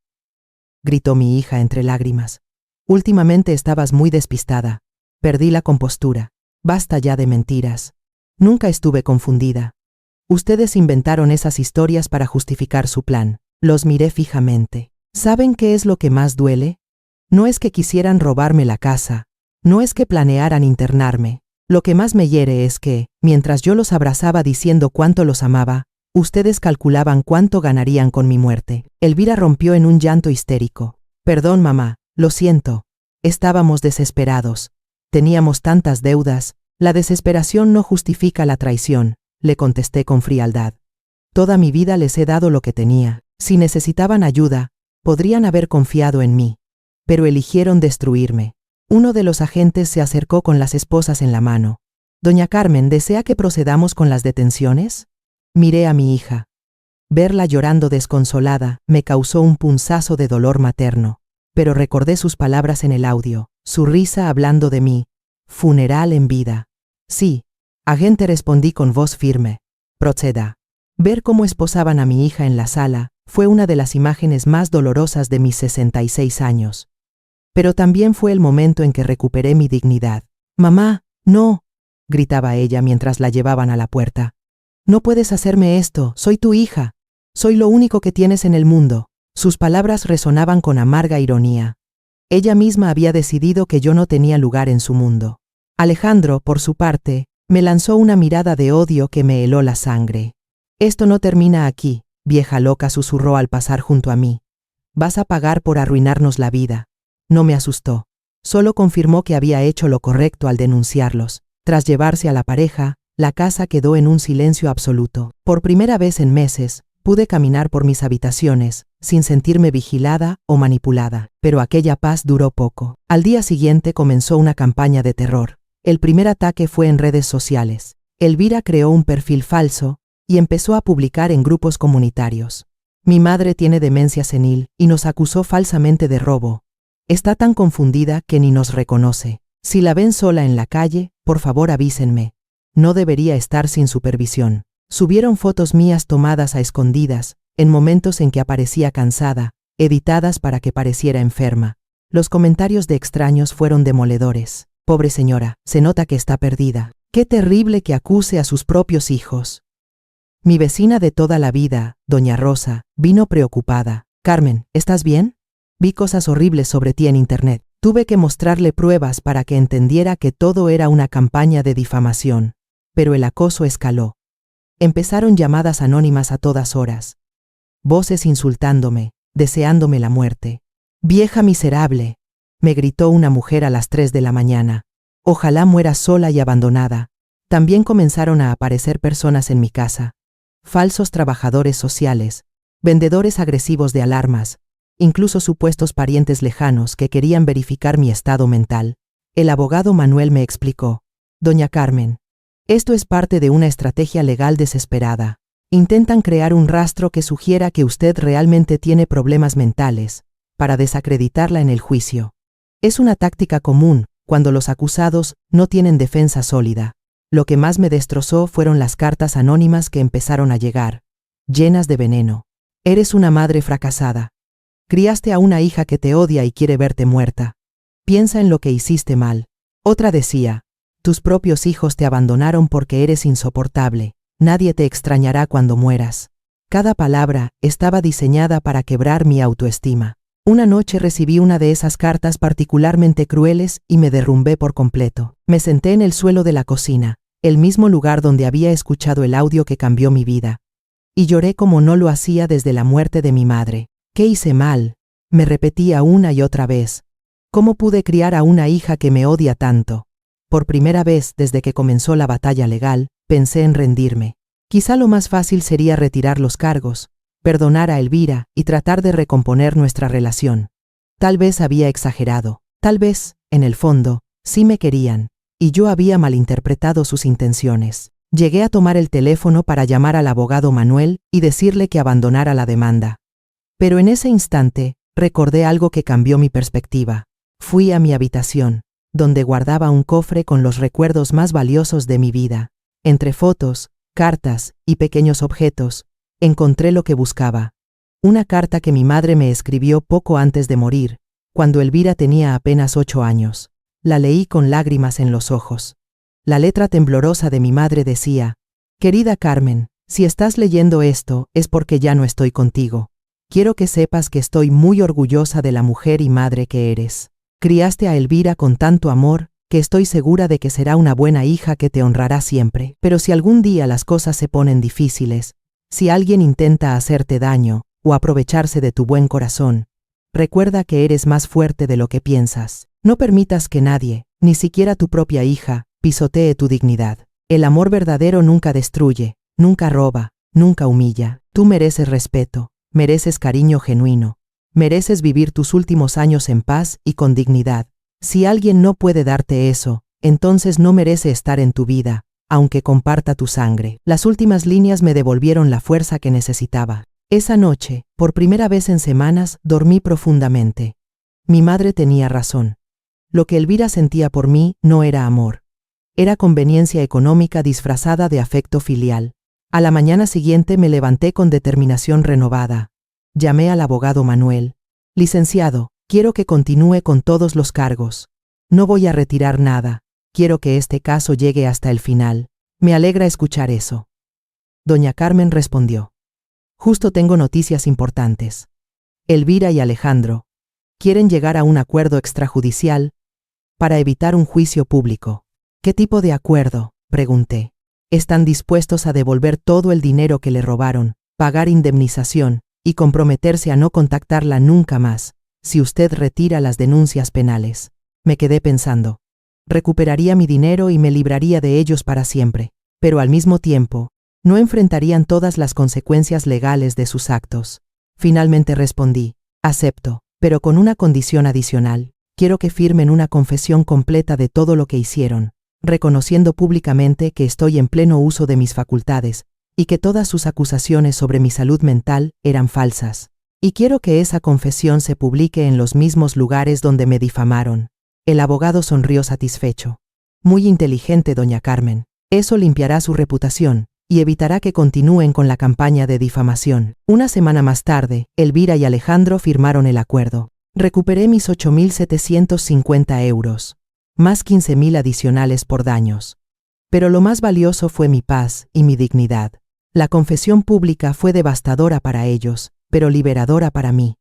gritó mi hija entre lágrimas. Últimamente estabas muy despistada. Perdí la compostura. Basta ya de mentiras. Nunca estuve confundida. Ustedes inventaron esas historias para justificar su plan. Los miré fijamente. ¿Saben qué es lo que más duele? No es que quisieran robarme la casa, no es que planearan internarme. Lo que más me hiere es que, mientras yo los abrazaba diciendo cuánto los amaba, ustedes calculaban cuánto ganarían con mi muerte. Elvira rompió en un llanto histérico. Perdón, mamá, lo siento. Estábamos desesperados. Teníamos tantas deudas. La desesperación no justifica la traición, le contesté con frialdad. Toda mi vida les he dado lo que tenía. Si necesitaban ayuda, podrían haber confiado en mí. Pero eligieron destruirme. Uno de los agentes se acercó con las esposas en la mano. Doña Carmen, ¿desea que procedamos con las detenciones? Miré a mi hija. Verla llorando desconsolada me causó un punzazo de dolor materno, pero recordé sus palabras en el audio, su risa hablando de mí. Funeral en vida. Sí, agente, respondí con voz firme. Proceda. Ver cómo esposaban a mi hija en la sala fue una de las imágenes más dolorosas de mis 66 años. Pero también fue el momento en que recuperé mi dignidad. Mamá, no, gritaba ella mientras la llevaban a la puerta. No puedes hacerme esto, soy tu hija. Soy lo único que tienes en el mundo. Sus palabras resonaban con amarga ironía. Ella misma había decidido que yo no tenía lugar en su mundo. Alejandro, por su parte, me lanzó una mirada de odio que me heló la sangre. Esto no termina aquí, vieja loca, susurró al pasar junto a mí. Vas a pagar por arruinarnos la vida. No me asustó. Solo confirmó que había hecho lo correcto al denunciarlos. Tras llevarse a la pareja, la casa quedó en un silencio absoluto. Por primera vez en meses, pude caminar por mis habitaciones, sin sentirme vigilada o manipulada. Pero aquella paz duró poco. Al día siguiente comenzó una campaña de terror. El primer ataque fue en redes sociales. Elvira creó un perfil falso y empezó a publicar en grupos comunitarios. Mi madre tiene demencia senil y nos acusó falsamente de robo. Está tan confundida que ni nos reconoce. Si la ven sola en la calle, por favor avísenme. No debería estar sin supervisión. Subieron fotos mías tomadas a escondidas, en momentos en que aparecía cansada, editadas para que pareciera enferma. Los comentarios de extraños fueron demoledores. Pobre señora, se nota que está perdida. Qué terrible que acuse a sus propios hijos. Mi vecina de toda la vida, doña Rosa, vino preocupada. Carmen, ¿estás bien? Vi cosas horribles sobre ti en internet. Tuve que mostrarle pruebas para que entendiera que todo era una campaña de difamación. Pero el acoso escaló. Empezaron llamadas anónimas a todas horas. Voces insultándome, deseándome la muerte. «Vieja miserable», me gritó una mujer a las 3 de la mañana. «Ojalá muera sola y abandonada». También comenzaron a aparecer personas en mi casa. Falsos trabajadores sociales, vendedores agresivos de alarmas, incluso supuestos parientes lejanos que querían verificar mi estado mental. El abogado Manuel me explicó. «Doña Carmen, esto es parte de una estrategia legal desesperada. Intentan crear un rastro que sugiera que usted realmente tiene problemas mentales, para desacreditarla en el juicio. Es una táctica común cuando los acusados no tienen defensa sólida. Lo que más me destrozó fueron las cartas anónimas que empezaron a llegar, llenas de veneno. Eres una madre fracasada. Criaste a una hija que te odia y quiere verte muerta. Piensa en lo que hiciste mal. Otra decía, tus propios hijos te abandonaron porque eres insoportable. Nadie te extrañará cuando mueras. Cada palabra estaba diseñada para quebrar mi autoestima. Una noche recibí una de esas cartas particularmente crueles y me derrumbé por completo. Me senté en el suelo de la cocina, el mismo lugar donde había escuchado el audio que cambió mi vida. Y lloré como no lo hacía desde la muerte de mi madre. ¿Qué hice mal? Me repetía una y otra vez. ¿Cómo pude criar a una hija que me odia tanto? Por primera vez desde que comenzó la batalla legal, pensé en rendirme. Quizá lo más fácil sería retirar los cargos, perdonar a Elvira y tratar de recomponer nuestra relación. Tal vez había exagerado. Tal vez, en el fondo, sí me querían, y yo había malinterpretado sus intenciones. Llegué a tomar el teléfono para llamar al abogado Manuel y decirle que abandonara la demanda. Pero en ese instante, recordé algo que cambió mi perspectiva. Fui a mi habitación, donde guardaba un cofre con los recuerdos más valiosos de mi vida. Entre fotos, cartas y pequeños objetos, encontré lo que buscaba. Una carta que mi madre me escribió poco antes de morir, cuando Elvira tenía apenas 8 años. La leí con lágrimas en los ojos. La letra temblorosa de mi madre decía, querida Carmen, si estás leyendo esto es porque ya no estoy contigo. Quiero que sepas que estoy muy orgullosa de la mujer y madre que eres. Criaste a Elvira con tanto amor, que estoy segura de que será una buena hija que te honrará siempre. Pero si algún día las cosas se ponen difíciles, si alguien intenta hacerte daño o aprovecharse de tu buen corazón, recuerda que eres más fuerte de lo que piensas. No permitas que nadie, ni siquiera tu propia hija, pisotee tu dignidad. El amor verdadero nunca destruye, nunca roba, nunca humilla. Tú mereces respeto, mereces cariño genuino, mereces vivir tus últimos años en paz y con dignidad. Si alguien no puede darte eso, entonces no merece estar en tu vida, aunque comparta tu sangre. Las últimas líneas me devolvieron la fuerza que necesitaba. Esa noche, por primera vez en semanas, dormí profundamente. Mi madre tenía razón. Lo que Elvira sentía por mí no era amor. Era conveniencia económica disfrazada de afecto filial. A la mañana siguiente me levanté con determinación renovada. Llamé al abogado Manuel. Licenciado, quiero que continúe con todos los cargos. No voy a retirar nada. Quiero que este caso llegue hasta el final. Me alegra escuchar eso. Doña Carmen respondió. Justo tengo noticias importantes. Elvira y Alejandro quieren llegar a un acuerdo extrajudicial para evitar un juicio público. ¿Qué tipo de acuerdo?, pregunté. Están dispuestos a devolver todo el dinero que le robaron, pagar indemnización y comprometerse a no contactarla nunca más, si usted retira las denuncias penales. Me quedé pensando. Recuperaría mi dinero y me libraría de ellos para siempre, pero al mismo tiempo, no enfrentarían todas las consecuencias legales de sus actos. Finalmente respondí, acepto, pero con una condición adicional. Quiero que firmen una confesión completa de todo lo que hicieron, reconociendo públicamente que estoy en pleno uso de mis facultades y que todas sus acusaciones sobre mi salud mental eran falsas. Y quiero que esa confesión se publique en los mismos lugares donde me difamaron. El abogado sonrió satisfecho. Muy inteligente, doña Carmen. Eso limpiará su reputación y evitará que continúen con la campaña de difamación. Una semana más tarde, Elvira y Alejandro firmaron el acuerdo. Recuperé mis 8.750 euros, más 15.000 adicionales por daños. Pero lo más valioso fue mi paz y mi dignidad. La confesión pública fue devastadora para ellos, pero liberadora para mí.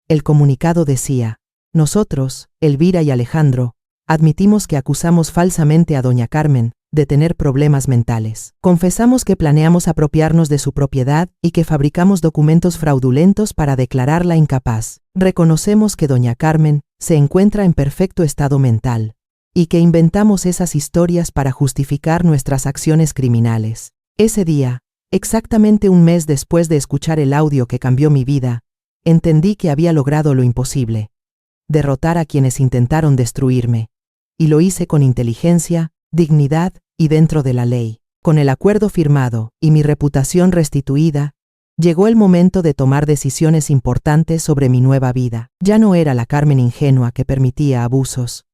El comunicado decía, nosotros, Elvira y Alejandro, admitimos que acusamos falsamente a doña Carmen de tener problemas mentales. Confesamos que planeamos apropiarnos de su propiedad y que fabricamos documentos fraudulentos para declararla incapaz. Reconocemos que doña Carmen se encuentra en perfecto estado mental y que inventamos esas historias para justificar nuestras acciones criminales. Ese día, exactamente un mes después de escuchar el audio que cambió mi vida, entendí que había logrado lo imposible: derrotar a quienes intentaron destruirme, y lo hice con inteligencia, dignidad y dentro de la ley. Con el acuerdo firmado y mi reputación restituida, llegó el momento de tomar decisiones importantes sobre mi nueva vida. Ya no era la Carmen ingenua que permitía abusos.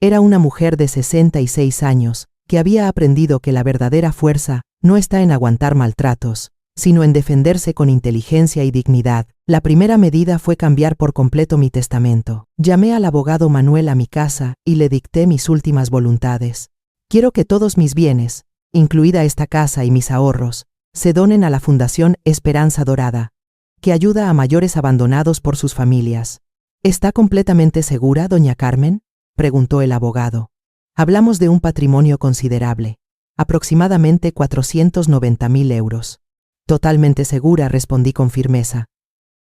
Era una mujer de 66 años, que había aprendido que la verdadera fuerza no está en aguantar maltratos, sino en defenderse con inteligencia y dignidad. La primera medida fue cambiar por completo mi testamento. Llamé al abogado Manuel a mi casa y le dicté mis últimas voluntades. Quiero que todos mis bienes, incluida esta casa y mis ahorros, se donen a la Fundación Esperanza Dorada, que ayuda a mayores abandonados por sus familias. ¿Está completamente segura, doña Carmen?, preguntó el abogado. Hablamos de un patrimonio considerable, aproximadamente 490.000 euros. Totalmente segura, respondí con firmeza.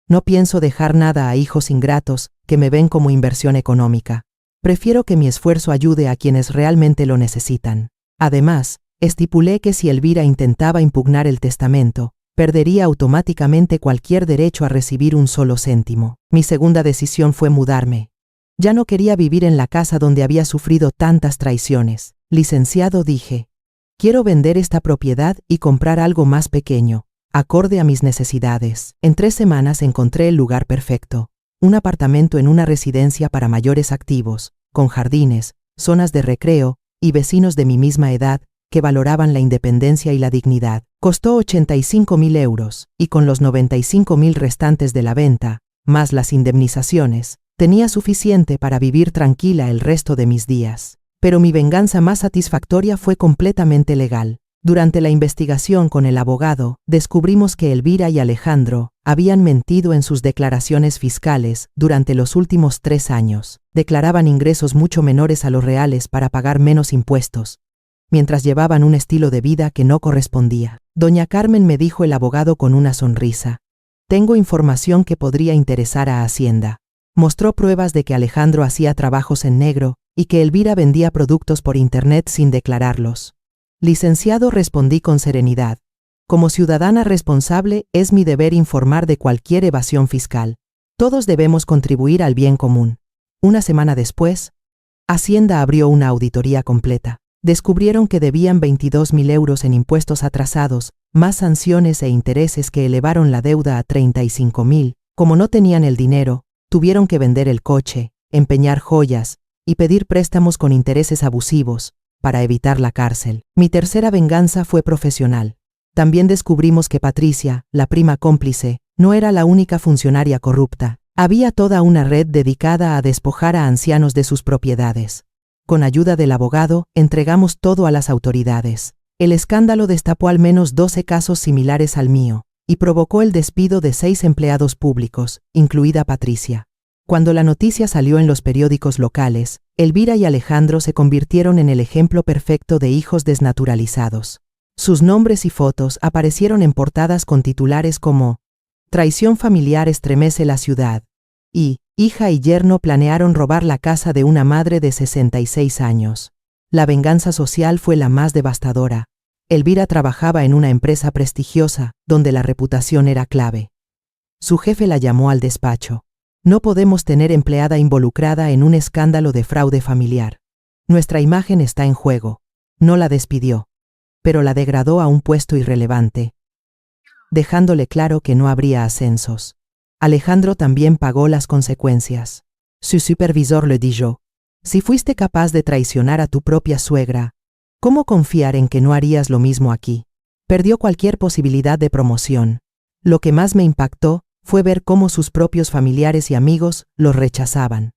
No pienso dejar nada a hijos ingratos que me ven como inversión económica. Prefiero que mi esfuerzo ayude a quienes realmente lo necesitan. Además, estipulé que si Elvira intentaba impugnar el testamento, perdería automáticamente cualquier derecho a recibir un solo céntimo. Mi segunda decisión fue mudarme. Ya no quería vivir en la casa donde había sufrido tantas traiciones. Licenciado, dije, quiero vender esta propiedad y comprar algo más pequeño, acorde a mis necesidades. En 3 semanas encontré el lugar perfecto, un apartamento en una residencia para mayores activos, con jardines, zonas de recreo y vecinos de mi misma edad que valoraban la independencia y la dignidad. Costó 85.000 euros, y con los 95.000 restantes de la venta, más las indemnizaciones, tenía suficiente para vivir tranquila el resto de mis días. Pero mi venganza más satisfactoria fue completamente legal. Durante la investigación con el abogado, descubrimos que Elvira y Alejandro habían mentido en sus declaraciones fiscales durante los últimos 3 años. Declaraban ingresos mucho menores a los reales para pagar menos impuestos, mientras llevaban un estilo de vida que no correspondía. Doña Carmen, me dijo el abogado con una sonrisa, tengo información que podría interesar a Hacienda. Mostró pruebas de que Alejandro hacía trabajos en negro y que Elvira vendía productos por internet sin declararlos. Licenciado, respondí con serenidad. Como ciudadana responsable, es mi deber informar de cualquier evasión fiscal. Todos debemos contribuir al bien común. Una semana después, Hacienda abrió una auditoría completa. Descubrieron que debían 22.000 euros en impuestos atrasados, más sanciones e intereses que elevaron la deuda a 35.000. Como no tenían el dinero, tuvieron que vender el coche, empeñar joyas y pedir préstamos con intereses abusivos para evitar la cárcel. Mi tercera venganza fue profesional. También descubrimos que Patricia, la prima cómplice, no era la única funcionaria corrupta. Había toda una red dedicada a despojar a ancianos de sus propiedades. Con ayuda del abogado, entregamos todo a las autoridades. El escándalo destapó al menos 12 casos similares al mío y provocó el despido de 6 empleados públicos, incluida Patricia. Cuando la noticia salió en los periódicos locales, Elvira y Alejandro se convirtieron en el ejemplo perfecto de hijos desnaturalizados. Sus nombres y fotos aparecieron en portadas con titulares como «Traición familiar estremece la ciudad» y «Hija y yerno planearon robar la casa de una madre de 66 años». La venganza social fue la más devastadora. Elvira trabajaba en una empresa prestigiosa, donde la reputación era clave. Su jefe la llamó al despacho. No podemos tener empleada involucrada en un escándalo de fraude familiar. Nuestra imagen está en juego. No la despidió, pero la degradó a un puesto irrelevante, dejándole claro que no habría ascensos. Alejandro también pagó las consecuencias. Su supervisor le dijo, si fuiste capaz de traicionar a tu propia suegra, ¿cómo confiar en que no harías lo mismo aquí? Perdió cualquier posibilidad de promoción. Lo que más me impactó fue ver cómo sus propios familiares y amigos los rechazaban.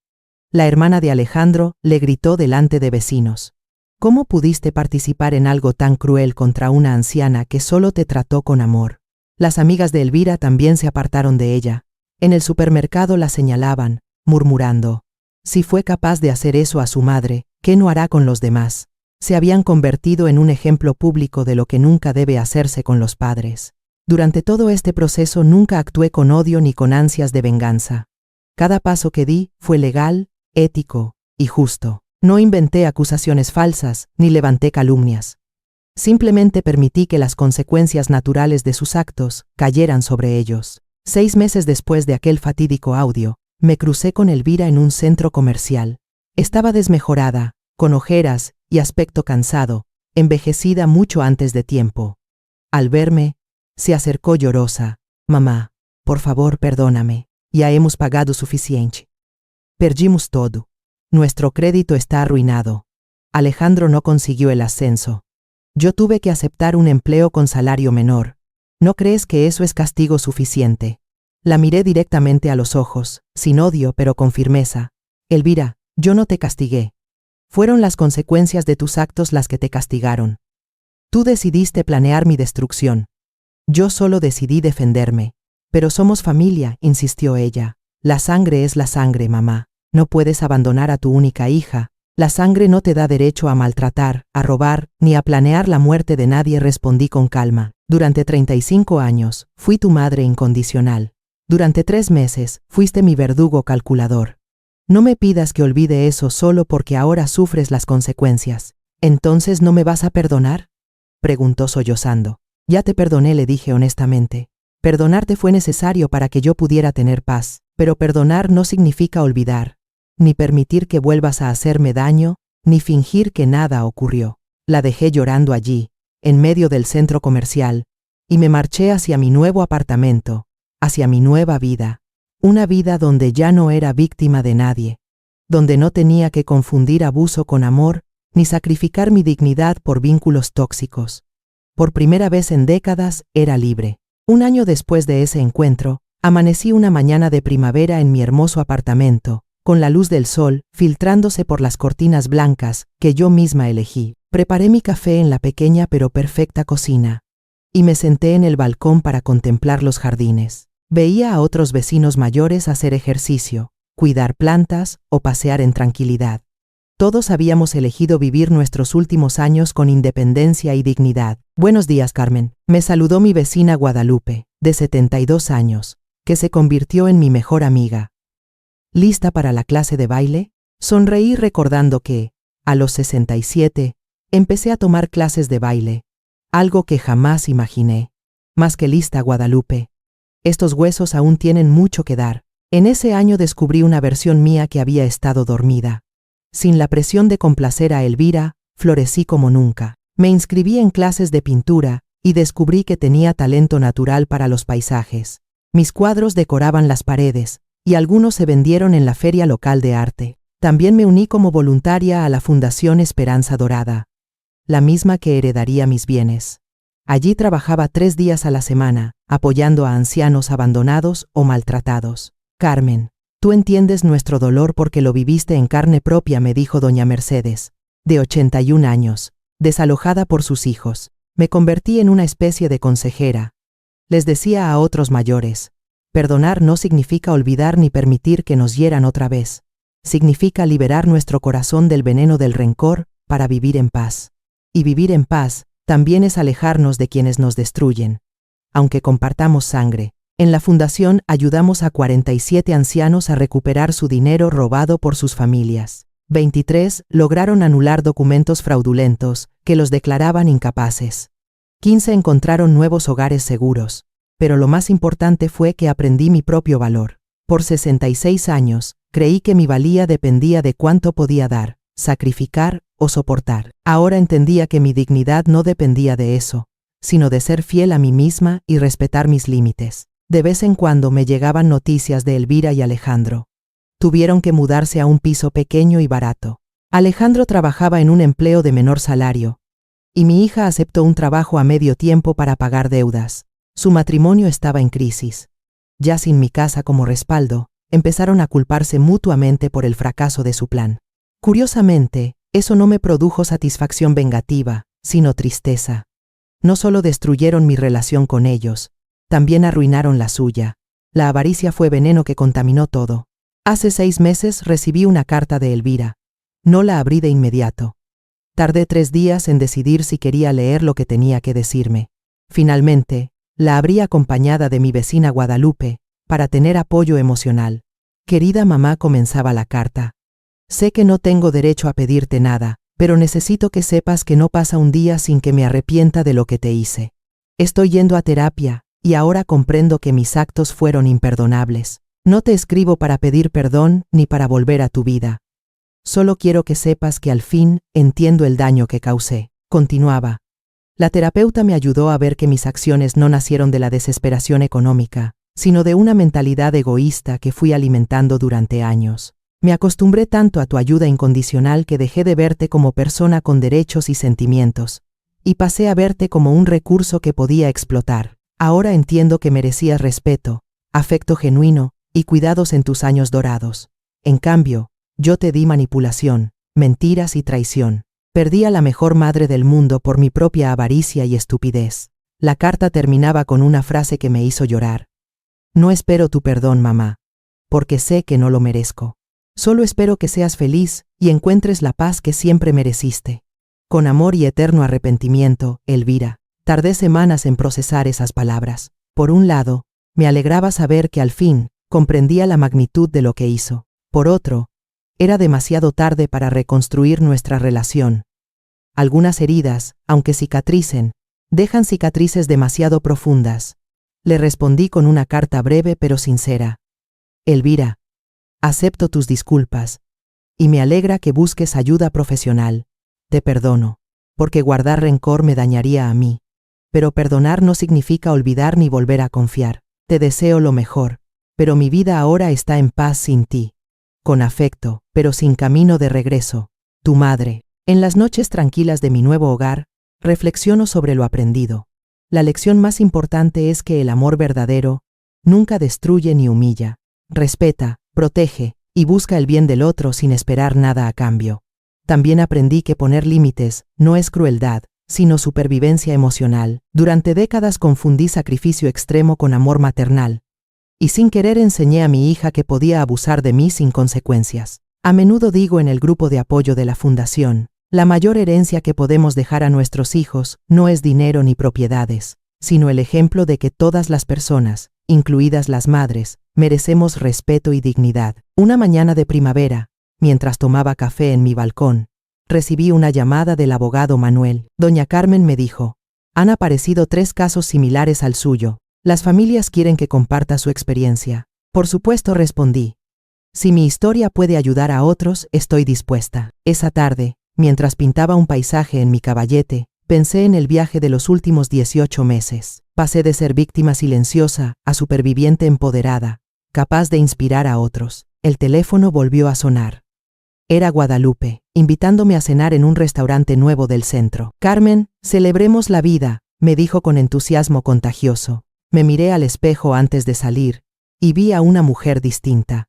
La hermana de Alejandro le gritó delante de vecinos. ¿Cómo pudiste participar en algo tan cruel contra una anciana que solo te trató con amor? Las amigas de Elvira también se apartaron de ella. En el supermercado la señalaban, murmurando, si fue capaz de hacer eso a su madre, ¿qué no hará con los demás? Se habían convertido en un ejemplo público de lo que nunca debe hacerse con los padres. Durante todo este proceso nunca actué con odio ni con ansias de venganza. Cada paso que di fue legal, ético y justo. No inventé acusaciones falsas ni levanté calumnias. Simplemente permití que las consecuencias naturales de sus actos cayeran sobre ellos. 6 meses después de aquel fatídico audio, me crucé con Elvira en un centro comercial. Estaba desmejorada, con ojeras y aspecto cansado, envejecida mucho antes de tiempo. Al verme, se acercó llorosa. Mamá, por favor, perdóname. Ya hemos pagado suficiente. Perdimos todo. Nuestro crédito está arruinado. Alejandro no consiguió el ascenso. Yo tuve que aceptar un empleo con salario menor. ¿No crees que eso es castigo suficiente? La miré directamente a los ojos, sin odio pero con firmeza. Elvira, yo no te castigué. Fueron las consecuencias de tus actos las que te castigaron. Tú decidiste planear mi destrucción. Yo solo decidí defenderme. Pero somos familia, insistió ella. La sangre es la sangre, mamá. No puedes abandonar a tu única hija. La sangre no te da derecho a maltratar, a robar, ni a planear la muerte de nadie, respondí con calma. Durante 35 años, fui tu madre incondicional. Durante 3 meses, fuiste mi verdugo calculador. No me pidas que olvide eso solo porque ahora sufres las consecuencias. ¿Entonces no me vas a perdonar?, preguntó sollozando. Ya te perdoné, le dije honestamente. Perdonarte fue necesario para que yo pudiera tener paz, pero perdonar no significa olvidar, ni permitir que vuelvas a hacerme daño, ni fingir que nada ocurrió. La dejé llorando allí, en medio del centro comercial, y me marché hacia mi nuevo apartamento, hacia mi nueva vida. Una vida donde ya no era víctima de nadie, donde no tenía que confundir abuso con amor, ni sacrificar mi dignidad por vínculos tóxicos. Por primera vez en décadas, era libre. Un año después de ese encuentro, amanecí una mañana de primavera en mi hermoso apartamento, con la luz del sol filtrándose por las cortinas blancas que yo misma elegí. Preparé mi café en la pequeña pero perfecta cocina, y me senté en el balcón para contemplar los jardines. Veía a otros vecinos mayores hacer ejercicio, cuidar plantas o pasear en tranquilidad. Todos habíamos elegido vivir nuestros últimos años con independencia y dignidad. Buenos días, Carmen, me saludó mi vecina Guadalupe, de 72 años, que se convirtió en mi mejor amiga. ¿Lista para la clase de baile? Sonreí recordando que, a los 67, empecé a tomar clases de baile, algo que jamás imaginé. Más que lista, Guadalupe. Estos huesos aún tienen mucho que dar. En ese año descubrí una versión mía que había estado dormida. Sin la presión de complacer a Elvira, florecí como nunca. Me inscribí en clases de pintura y descubrí que tenía talento natural para los paisajes. Mis cuadros decoraban las paredes y algunos se vendieron en la feria local de arte. También me uní como voluntaria a la Fundación Esperanza Dorada, la misma que heredaría mis bienes. Allí trabajaba 3 días a la semana, apoyando a ancianos abandonados o maltratados. Carmen, tú entiendes nuestro dolor porque lo viviste en carne propia, me dijo doña Mercedes, de 81 años, desalojada por sus hijos. Me convertí en una especie de consejera. Les decía a otros mayores, perdonar no significa olvidar ni permitir que nos hieran otra vez. Significa liberar nuestro corazón del veneno del rencor para vivir en paz. Y vivir en paz también es alejarnos de quienes nos destruyen. Aunque compartamos sangre, en la fundación ayudamos a 47 ancianos a recuperar su dinero robado por sus familias. 23 lograron anular documentos fraudulentos que los declaraban incapaces. 15 encontraron nuevos hogares seguros. Pero lo más importante fue que aprendí mi propio valor. Por 66 años, creí que mi valía dependía de cuánto podía dar, sacrificar o soportar. Ahora entendía que mi dignidad no dependía de eso, sino de ser fiel a mí misma y respetar mis límites. De vez en cuando me llegaban noticias de Elvira y Alejandro. Tuvieron que mudarse a un piso pequeño y barato. Alejandro trabajaba en un empleo de menor salario, y mi hija aceptó un trabajo a medio tiempo para pagar deudas. Su matrimonio estaba en crisis. Ya sin mi casa como respaldo, empezaron a culparse mutuamente por el fracaso de su plan. Curiosamente, eso no me produjo satisfacción vengativa, sino tristeza. No solo destruyeron mi relación con ellos, también arruinaron la suya. La avaricia fue veneno que contaminó todo. Hace 6 meses recibí una carta de Elvira. No la abrí de inmediato. Tardé 3 días en decidir si quería leer lo que tenía que decirme. Finalmente, la abrí acompañada de mi vecina Guadalupe, para tener apoyo emocional. Querida mamá, comenzaba la carta. Sé que no tengo derecho a pedirte nada, pero necesito que sepas que no pasa un día sin que me arrepienta de lo que te hice. Estoy yendo a terapia, y ahora comprendo que mis actos fueron imperdonables. No te escribo para pedir perdón ni para volver a tu vida. Solo quiero que sepas que al fin entiendo el daño que causé. Continuaba. La terapeuta me ayudó a ver que mis acciones no nacieron de la desesperación económica, sino de una mentalidad egoísta que fui alimentando durante años. Me acostumbré tanto a tu ayuda incondicional que dejé de verte como persona con derechos y sentimientos, y pasé a verte como un recurso que podía explotar. Ahora entiendo que merecías respeto, afecto genuino y cuidados en tus años dorados. En cambio, yo te di manipulación, mentiras y traición. Perdí a la mejor madre del mundo por mi propia avaricia y estupidez. La carta terminaba con una frase que me hizo llorar. No espero tu perdón, mamá, porque sé que no lo merezco. Solo espero que seas feliz y encuentres la paz que siempre mereciste. Con amor y eterno arrepentimiento, Elvira. Tardé semanas en procesar esas palabras. Por un lado, me alegraba saber que al fin comprendía la magnitud de lo que hizo. Por otro, era demasiado tarde para reconstruir nuestra relación. Algunas heridas, aunque cicatricen, dejan cicatrices demasiado profundas. Le respondí con una carta breve pero sincera. Elvira, acepto tus disculpas, y me alegra que busques ayuda profesional. Te perdono, porque guardar rencor me dañaría a mí. Pero perdonar no significa olvidar ni volver a confiar. Te deseo lo mejor, pero mi vida ahora está en paz sin ti. Con afecto, pero sin camino de regreso. Tu madre. En las noches tranquilas de mi nuevo hogar, reflexiono sobre lo aprendido. La lección más importante es que el amor verdadero nunca destruye ni humilla. Respeta, protege y busca el bien del otro sin esperar nada a cambio. También aprendí que poner límites no es crueldad, sino supervivencia emocional. Durante décadas confundí sacrificio extremo con amor maternal, y sin querer enseñé a mi hija que podía abusar de mí sin consecuencias. A menudo digo en el grupo de apoyo de la Fundación, la mayor herencia que podemos dejar a nuestros hijos no es dinero ni propiedades, sino el ejemplo de que todas las personas, incluidas las madres, merecemos respeto y dignidad. Una mañana de primavera, mientras tomaba café en mi balcón, recibí una llamada del abogado Manuel. Doña Carmen me dijo, han aparecido 3 casos similares al suyo. Las familias quieren que comparta su experiencia. Por supuesto, respondí. Si mi historia puede ayudar a otros, estoy dispuesta. Esa tarde, mientras pintaba un paisaje en mi caballete, pensé en el viaje de los últimos 18 meses. Pasé de ser víctima silenciosa a superviviente empoderada, capaz de inspirar a otros. El teléfono volvió a sonar. Era Guadalupe, invitándome a cenar en un restaurante nuevo del centro. Carmen, celebremos la vida, me dijo con entusiasmo contagioso. Me miré al espejo antes de salir, y vi a una mujer distinta.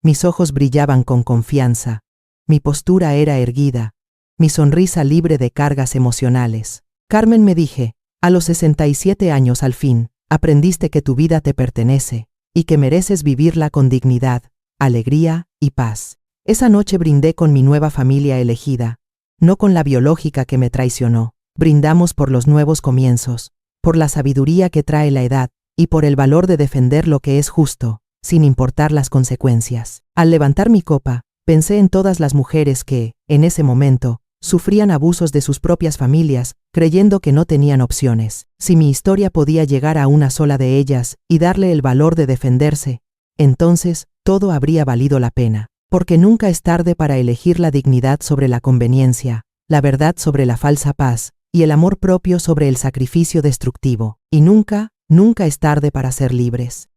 Mis ojos brillaban con confianza, mi postura era erguida, mi sonrisa libre de cargas emocionales. Carmen, me dije, a los 67 años al fin, aprendiste que tu vida te pertenece, y que mereces vivirla con dignidad, alegría y paz. Esa noche brindé con mi nueva familia elegida, no con la biológica que me traicionó. Brindamos por los nuevos comienzos, por la sabiduría que trae la edad, y por el valor de defender lo que es justo, sin importar las consecuencias. Al levantar mi copa, pensé en todas las mujeres que, en ese momento, sufrían abusos de sus propias familias, creyendo que no tenían opciones. Si mi historia podía llegar a una sola de ellas y darle el valor de defenderse, entonces todo habría valido la pena. Porque nunca es tarde para elegir la dignidad sobre la conveniencia, la verdad sobre la falsa paz, y el amor propio sobre el sacrificio destructivo. Y nunca, nunca es tarde para ser libres.